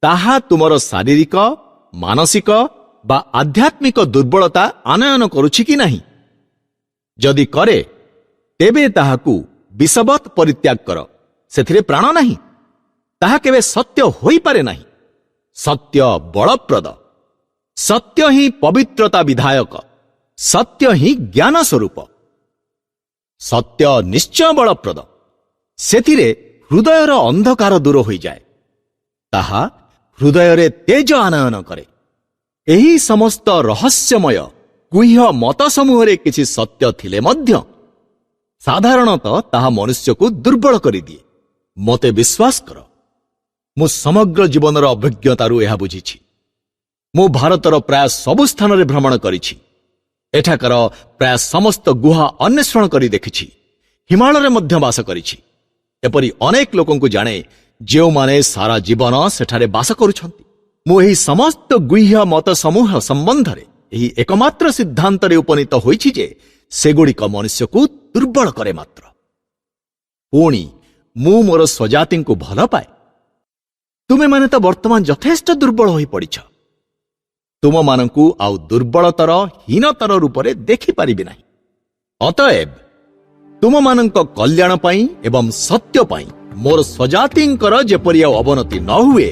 A: ତାହା ତୁମର ଶାରୀରିକ, ମାନସିକ ବା ଆଧ୍ୟାତ୍ମିକ ଦୁର୍ବଳତା ଆନୟନ କରୁଛି କି ନାହିଁ। ଯଦି କରେ, ତେବେ ତାହାକୁ ବିଷବତ୍ ପରିତ୍ୟାଗ କର। ସେଥିରେ ପ୍ରାଣ ନାହିଁ। ତାହା କେବେ ସତ୍ୟ ହୋଇପାରେ ନାହିଁ। ସତ୍ୟ ବଳପ୍ରଦ। ସତ୍ୟ ହିଁ ପବିତ୍ରତା ବିଧାୟକ। ସତ୍ୟ ହିଁ ଜ୍ଞାନ ସ୍ୱରୂପ। ସତ୍ୟ ନିଶ୍ଚୟ ବଳପ୍ରଦ। ସେଥିରେ ହୃଦୟର ଅନ୍ଧକାର ଦୂର ହୋଇଯାଏ। ତାହା ହୃଦୟରେ ତେଜ ଆନୟନ କରେ। ଏହି ସମସ୍ତ ରହସ୍ୟମୟ ଗୁହ୍ୟ ମତ ସମୂହରେ କିଛି ସତ୍ୟ ଥିଲେ ମଧ୍ୟ ସାଧାରଣତଃ ତାହା ମନୁଷ୍ୟକୁ ଦୁର୍ବଳ କରିଦିଏ। ମୋତେ ବିଶ୍ୱାସ କର, ମୁଁ ସମଗ୍ର ଜୀବନର ଅଭିଜ୍ଞତାରୁ ଏହା ବୁଝିଛି। ମୁଁ ଭାରତର ପ୍ରାୟ ସବୁ ସ୍ଥାନରେ ଭ୍ରମଣ କରିଛି। ଏଠାକାର ପ୍ରାୟ ସମସ୍ତ ଗୁହା ଅନ୍ୱେଷଣ କରି ଦେଖିଛି। ହିମାଳୟରେ ମଧ୍ୟ ବାସ କରିଛି। ଏପରି ଅନେକ ଲୋକଙ୍କୁ ଜାଣେ, ଯେଉଁମାନେ ସାରା ଜୀବନ ସେଠାରେ ବାସ କରୁଛନ୍ତି। ମୁଁ ଏହି ସମସ୍ତ ଗୁହ୍ୟ ମତ ସମୂହ ସମ୍ବନ୍ଧରେ ଏହି ଏକମାତ୍ର ସିଦ୍ଧାନ୍ତରେ ଉପନୀତ ହୋଇଛି ଯେ ସେଗୁଡ଼ିକ ମନୁଷ୍ୟକୁ ଦୁର୍ବଳ କରେ ମାତ୍ର। ପୁଣି ମୁଁ ମୋର ସ୍ୱଜାତିଙ୍କୁ ଭଲ ପାଏ। ତୁମେମାନେ ତ ବର୍ତ୍ତମାନ ଯଥେଷ୍ଟ ଦୁର୍ବଳ ହୋଇପଡ଼ିଛ। ତୁମମାନଙ୍କୁ ଆଉ ଦୁର୍ବଳତର, ହୀନତର ରୂପରେ ଦେଖିପାରିବି ନାହିଁ। ଅତଏବ ତୁମମାନଙ୍କ କଲ୍ୟାଣ ପାଇଁ ଏବଂ ସତ୍ୟ ପାଇଁ ମୋର ସ୍ୱଜାତିଙ୍କର ଯେପରି ଆଉ ଅବନତି ନ ହୁଏ,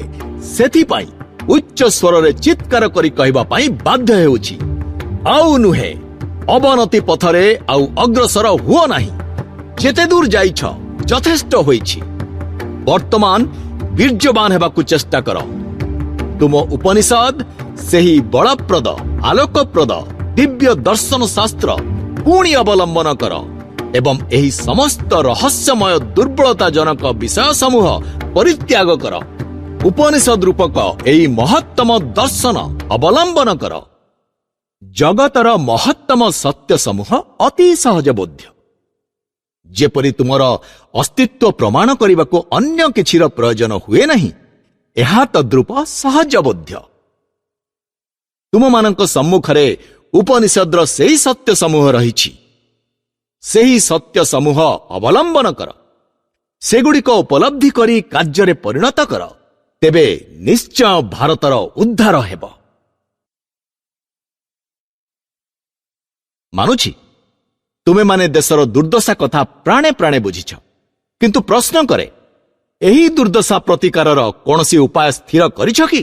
A: ସେଥିପାଇଁ ଉଚ୍ଚ ସ୍ୱରରେ ଚିତ୍କାର କରି କହିବା ପାଇଁ ବାଧ୍ୟ ହେଉଛି, ଆଉ ନୁହେଁ, ଅବନତି ପଥରେ ଆଉ ଅଗ୍ରସର ହୁଅ ନାହିଁ। ଯେତେ ଦୂର ଯାଇଛ ଯଥେଷ୍ଟ ହୋଇଛି। ବର୍ତ୍ତମାନ ବୀର୍ଯ୍ୟବାନ ହେବାକୁ ଚେଷ୍ଟା କର। ତୁମ ଉପନିଷଦ ସେହି ବଳପ୍ରଦ, ଆଲୋକପ୍ରଦ ଦିବ୍ୟ ଦର୍ଶନ ଶାସ୍ତ୍ର ପୁଣି ଅବଲମ୍ବନ କର ଏବଂ ଏହି ସମସ୍ତ ରହସ୍ୟମୟ ଦୁର୍ବଳତାଜନକ ବିଷୟ ସମୂହ ପରିତ୍ୟାଗ କର। ଉପନିଷଦ ରୂପକ ଏହି ମହତ୍ତମ ଦର୍ଶନ ଅବଲମ୍ବନ କର। ଜଗତର ମହତ୍ତମ ସତ୍ୟ ସମୂହ ଅତି ସହଜବୋଧ୍ୟ। ଯେପରି ତୁମର ଅସ୍ତିତ୍ୱ ପ୍ରମାଣ କରିବାକୁ ଅନ୍ୟ କିଛିର ପ୍ରୟୋଜନ ହୁଏ ନାହିଁ, ଏହା ତଦ୍ରୂପ ସହଜବୋଧ୍ୟ। ତୁମମାନଙ୍କ ସମ୍ମୁଖରେ ଉପନିଷଦର ସେହି ସତ୍ୟ ସମୂହ ରହିଛି। ସେହି ସତ୍ୟ ସମୂହ ଅବଲମ୍ବନ କର, ସେଗୁଡ଼ିକ ଉପଲବ୍ଧି କରି କାର୍ଯ୍ୟରେ ପରିଣତ କର, ତେବେ ନିଶ୍ଚୟ ଭାରତର ଉଦ୍ଧାର ହେବ। ମାନୁଛି, ତୁମେମାନେ ଦେଶର ଦୁର୍ଦ୍ଦଶା କଥା ପ୍ରାଣେ ପ୍ରାଣେ ବୁଝିଛ, କିନ୍ତୁ ପ୍ରଶ୍ନ କରେ, ଏହି ଦୁର୍ଦ୍ଦଶା ପ୍ରତିକାରର କୌଣସି ଉପାୟ ସ୍ଥିର କରିଛ କି?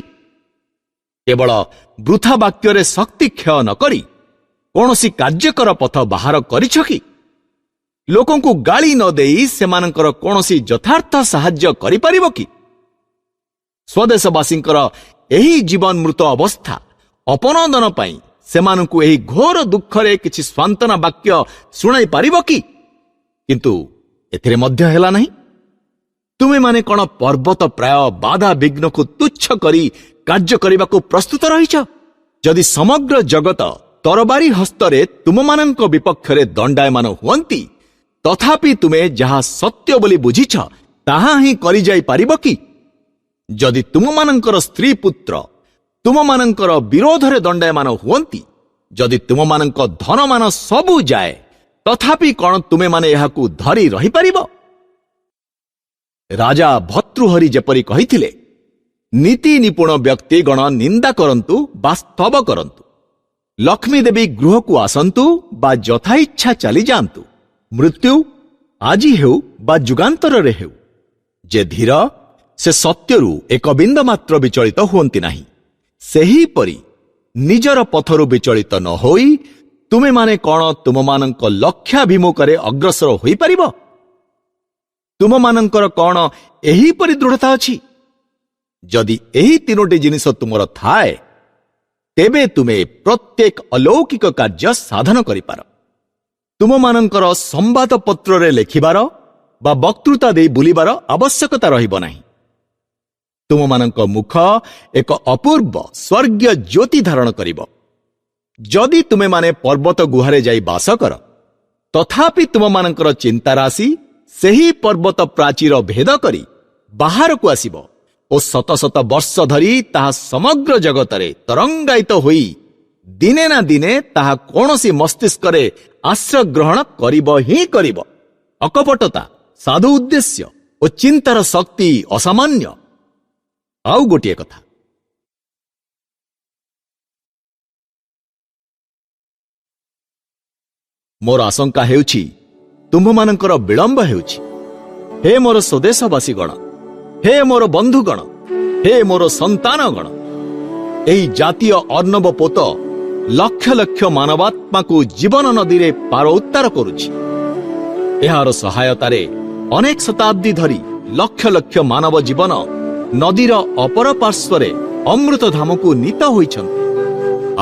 A: କେବଳ ବୃଥା ବାକ୍ୟରେ ଶକ୍ତି କ୍ଷୟ ନ କରି କୌଣସି କାର୍ଯ୍ୟକର ପଥ ବାହାର କରିଛ କି? ଲୋକଙ୍କୁ ଗାଳି ନ ଦେଇ ସେମାନଙ୍କର କୌଣସି ଯଥାର୍ଥ ସାହାଯ୍ୟ କରିପାରିବ କି? ସ୍ୱଦେଶବାସୀଙ୍କର ଏହି ଜୀବନ ମୃତ ଅବସ୍ଥା ଅପନୋଦନ ପାଇଁ ସେମାନଙ୍କୁ ଏହି ଘୋର ଦୁଃଖରେ କିଛି ସାନ୍ତ୍ୱନା ବାକ୍ୟ ଶୁଣାଇ ପାରିବ କି? କିନ୍ତୁ ଏଥିରେ ମଧ୍ୟ ହେଲା ନାହିଁ। ତୁମେମାନେ କ'ଣ ପର୍ବତ ପ୍ରାୟ ବାଧା ବିଘ୍ନକୁ ତୁଚ୍ଛ କରି କାର୍ଯ୍ୟ କରିବାକୁ ପ୍ରସ୍ତୁତ ରହିଛ? ଯଦି ସମଗ୍ର ଜଗତ ତରବାରୀ ହସ୍ତରେ ତୁମମାନଙ୍କ ବିପକ୍ଷରେ ଦଣ୍ଡାୟମାନ ହୁଅନ୍ତି, ତଥାପି ତୁମେ ଯାହା ସତ୍ୟ ବୋଲି ବୁଝିଛ ତାହା ହିଁ କରିଯାଇ ପାରିବ କି? ଯଦି ତୁମମାନଙ୍କର ସ୍ତ୍ରୀ ପୁତ୍ର ତୁମମାନଙ୍କର ବିରୋଧରେ ଦଣ୍ଡାୟମାନ ହୁଅନ୍ତି, ଯଦି ତୁମମାନଙ୍କ ଧନମାନ ସବୁ ଯାଏ, ତଥାପି କ'ଣ ତୁମେମାନେ ଏହାକୁ ଧରି ରହିପାରିବ? ରାଜା ଭର୍ତ୍ତୃହରି ଯେପରି କହିଥିଲେ, ନୀତି ନିପୁଣ ବ୍ୟକ୍ତିଗଣ ନିନ୍ଦା କରନ୍ତୁ ବା ସ୍ତବ କରନ୍ତୁ, ଲକ୍ଷ୍ମୀ ଦେବୀ ଗୃହକୁ ଆସନ୍ତୁ ବା ଯଥା ଇଚ୍ଛା ଚାଲିଯାଆନ୍ତୁ, ମୃତ୍ୟୁ ଆଜି ହେଉ ବା ଯୁଗାନ୍ତରରେ ହେଉ, ଯେ ଧୀର ସେ ସତ୍ୟରୁ ଏକ ବିନ୍ଦୁ ମାତ୍ର ବିଚଳିତ ହୁଅନ୍ତି ନାହିଁ। ସେହିପରି ନିଜର ପଥରୁ ବିଚଳିତ ନ ହୋଇ ତୁମେମାନେ କ'ଣ ତୁମମାନଙ୍କ ଲକ୍ଷ୍ୟାଭିମୁଖରେ ଅଗ୍ରସର ହୋଇପାରିବ? ତୁମମାନଙ୍କର କ'ଣ ଏହିପରି ଦୃଢ଼ତା ଅଛି? ଯଦି ଏହି ତିନୋଟି ଜିନିଷ ତୁମର ଥାଏ, ତେବେ ତୁମେ ପ୍ରତ୍ୟେକ ଅଲୌକିକ କାର୍ଯ୍ୟ ସାଧନ କରିପାର। ତୁମମାନଙ୍କର ସମ୍ବାଦପତ୍ରରେ ଲେଖିବାର ବା ବକ୍ତୃତା ଦେଇ ବୁଲିବାର ଆବଶ୍ୟକତା ରହିବ ନାହିଁ। ତୁମମାନଙ୍କ ମୁଖ ଏକ ଅପୂର୍ବ ସ୍ୱର୍ଗୀୟ ଜ୍ୟୋତି ଧାରଣ କରିବ। ଯଦି ତୁମେମାନେ ପର୍ବତ ଗୁହାରେ ଯାଇ ବାସ କର, ତଥାପି ତୁମମାନଙ୍କର ଚିନ୍ତା ରାଶି ସେହି ପର୍ବତ ପ୍ରାଚୀର ଭେଦ କରି ବାହାରକୁ ଆସିବ ଓ ଶତ ଶତ ବର୍ଷ ଧରି ତାହା ସମଗ୍ର ଜଗତରେ ତରଙ୍ଗାୟିତ ହୋଇ ଦିନେ ନା ଦିନେ ତାହା କୌଣସି ମସ୍ତିଷ୍କରେ ଆଶ୍ରୟ ଗ୍ରହଣ କରିବ ହିଁ କରିବ। ଅକପଟତା, ସାଧୁ ଉଦ୍ଦେଶ୍ୟ ଓ ଚିନ୍ତାର ଶକ୍ତି ଅସାମାନ୍ୟ। ଆଉ ଗୋଟିଏ କଥା, ମୋର ଆଶଙ୍କା ହେଉଛି ତୁମ୍ଭମାନଙ୍କର ବିଳମ୍ବ ହେଉଛି। ହେ ମୋର ସ୍ୱଦେଶବାସୀଗଣ, ହେ ମୋର ବନ୍ଧୁଗଣ, ହେ ମୋର ସନ୍ତାନଗଣ, ଏହି ଜାତୀୟ ଅର୍ଣ୍ଣବ ପୋତ ଲକ୍ଷ ଲକ୍ଷ ମାନବାତ୍ମାକୁ ଜୀବନ ନଦୀରେ ପାର ଉତ୍ତାର କରୁଛି। ଏହାର ସହାୟତାରେ ଅନେକ ଶତାବ୍ଦୀ ଧରି ଲକ୍ଷ ଲକ୍ଷ ମାନବ ଜୀବନ ନଦୀର ଅପର ପାର୍ଶ୍ୱରେ ଅମୃତ ଧାମକୁ ନୀତ ହୋଇଛନ୍ତି।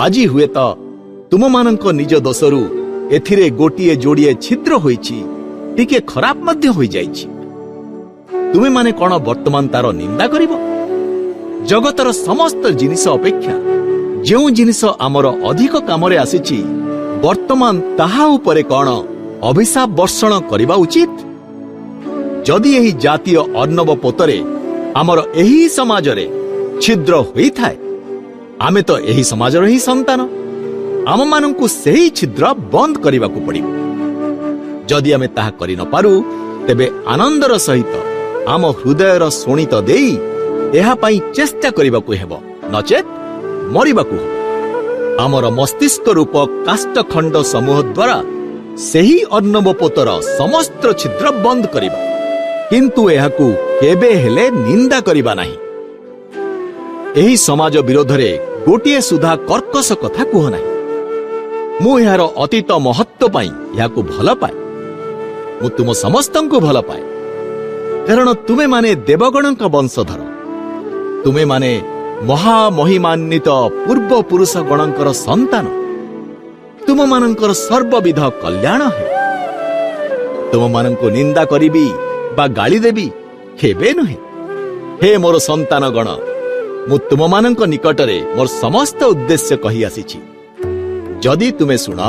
A: ଆଜି ହୁଏତ ତୁମମାନଙ୍କ ନିଜ ଦୋଷରୁ ଏଥିରେ ଗୋଟିଏ ଯୋଡ଼ିଏ ଛିଦ୍ର ହୋଇଛି, ଟିକେ ଖରାପ ମଧ୍ୟ ହୋଇଯାଇଛି। ତୁମେମାନେ କ'ଣ ବର୍ତ୍ତମାନ ତାର ନିନ୍ଦା କରିବ? ଜଗତର ସମସ୍ତ ଜିନିଷ ଅପେକ୍ଷା ଯେଉଁ ଜିନିଷ ଆମର ଅଧିକ କାମରେ ଆସିଛି, ବର୍ତ୍ତମାନ ତାହା ଉପରେ କ'ଣ ଅଭିଶାପ ବର୍ଷଣ କରିବା ଉଚିତ? ଯଦି ଏହି ଜାତୀୟ ଅର୍ଣ୍ଣବ ପୋତରେ ଆମର ଏହି ସମାଜରେ ଛିଦ୍ର ହୋଇଥାଏ, ଆମେ ତ ଏହି ସମାଜର ହିଁ ସନ୍ତାନ। ଆମମାନଙ୍କୁ ସେହି ଛିଦ୍ର ବନ୍ଦ କରିବାକୁ ପଡ଼ିବ। ଯଦି ଆମେ ତାହା କରିନପାରୁ, ତେବେ ଆନନ୍ଦର ସହିତ ଆମ ହୃଦୟର ଶୋଣିତ ଦେଇ ଏହା ପାଇଁ ଚେଷ୍ଟା କରିବାକୁ ହେବ, ନଚେତ୍ ମରିବାକୁ ହେବ। ଆମର ମସ୍ତିଷ୍କ ରୂପ କାଷ୍ଠଖଣ୍ଡ ସମୂହ ଦ୍ୱାରା ସେହି ଅର୍ଣ୍ଣବ ପୋତର ସମସ୍ତ ଛିଦ୍ର ବନ୍ଦ କରିବା, କିନ୍ତୁ ଏହାକୁ କେବେ ହେଲେ ନିନ୍ଦା କରିବା ନାହିଁ। ଏହି ସମାଜ ବିରୋଧରେ ଗୋଟିଏ ସୁଦ୍ଧା କର୍କଶ କଥା କୁହ ନାହିଁ। ମୁଁ ଏହାର ଅତୀତ ମହତ୍ୱ ପାଇଁ ଏହାକୁ ଭଲ ପାଏ। ମୁଁ ତୁମ ସମସ୍ତଙ୍କୁ ଭଲ ପାଏ, କାରଣ ତୁମେମାନେ ଦେବଗଣଙ୍କ ବଂଶଧର। ତୁମେମାନେ ମହାମହିମାନ୍ୱିତ ପୂର୍ବପୁରୁଷ ଗଣଙ୍କର ସନ୍ତାନ। ତୁମମାନଙ୍କର ସର୍ବବିଧ କଲ୍ୟାଣ ହେବ। ତୁମମାନଙ୍କୁ ନିନ୍ଦା କରିବି ବା ଗାଳି ଦେବି କେବେ ନୁହେଁ। ହେ ମୋର ସନ୍ତାନଗଣ, ମୁଁ ତୁମମାନଙ୍କ ନିକଟରେ ମୋର ସମସ୍ତ ଉଦ୍ଦେଶ୍ୟ କହି ଆସିଛି। ଯଦି ତୁମେ ଶୁଣ,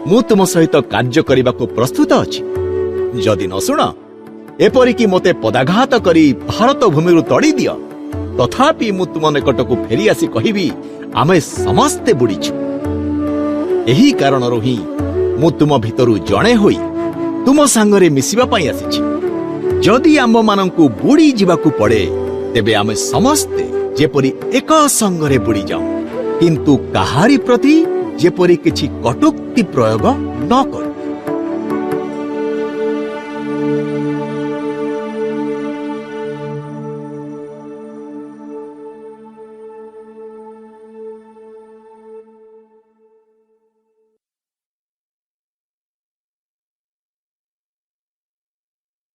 A: ମୁଁ ତୁମ ସହିତ କାର୍ଯ୍ୟ କରିବାକୁ ପ୍ରସ୍ତୁତ ଅଛି। ଯଦି ନ ଶୁଣ, ଏପରିକି ମୋତେ ପଦାଘାତ କରି ଭାରତ ଭୂମିରୁ ତଡ଼ି ଦିଅ, ତଥାପି ମୁଁ ତୁମ ନିକଟକୁ ଫେରିଆସି କହିବି, ଆମେ ସମସ୍ତେ ବୁଡ଼ିଛୁ। ଏହି କାରଣରୁ ହିଁ ମୁଁ ତୁମ ଭିତରୁ ଜଣେ ହୋଇ ତୁମ ସାଙ୍ଗରେ ମିଶିବା ପାଇଁ ଆସିଛି। ଯଦି ଆମ୍ଭମାନଙ୍କୁ ବୁଡ଼ି ଯିବାକୁ ପଡ଼େ, ତେବେ ଆମେ ସମସ୍ତେ ଯେପରି ଏକ ସଙ୍ଗରେ ବୁଡ଼ିଯାଉ, କିନ୍ତୁ କାହାରି ପ୍ରତି ଯେପରି କିଛି କଟୁକ୍ତି ପ୍ରୟୋଗ ନ କରୁ।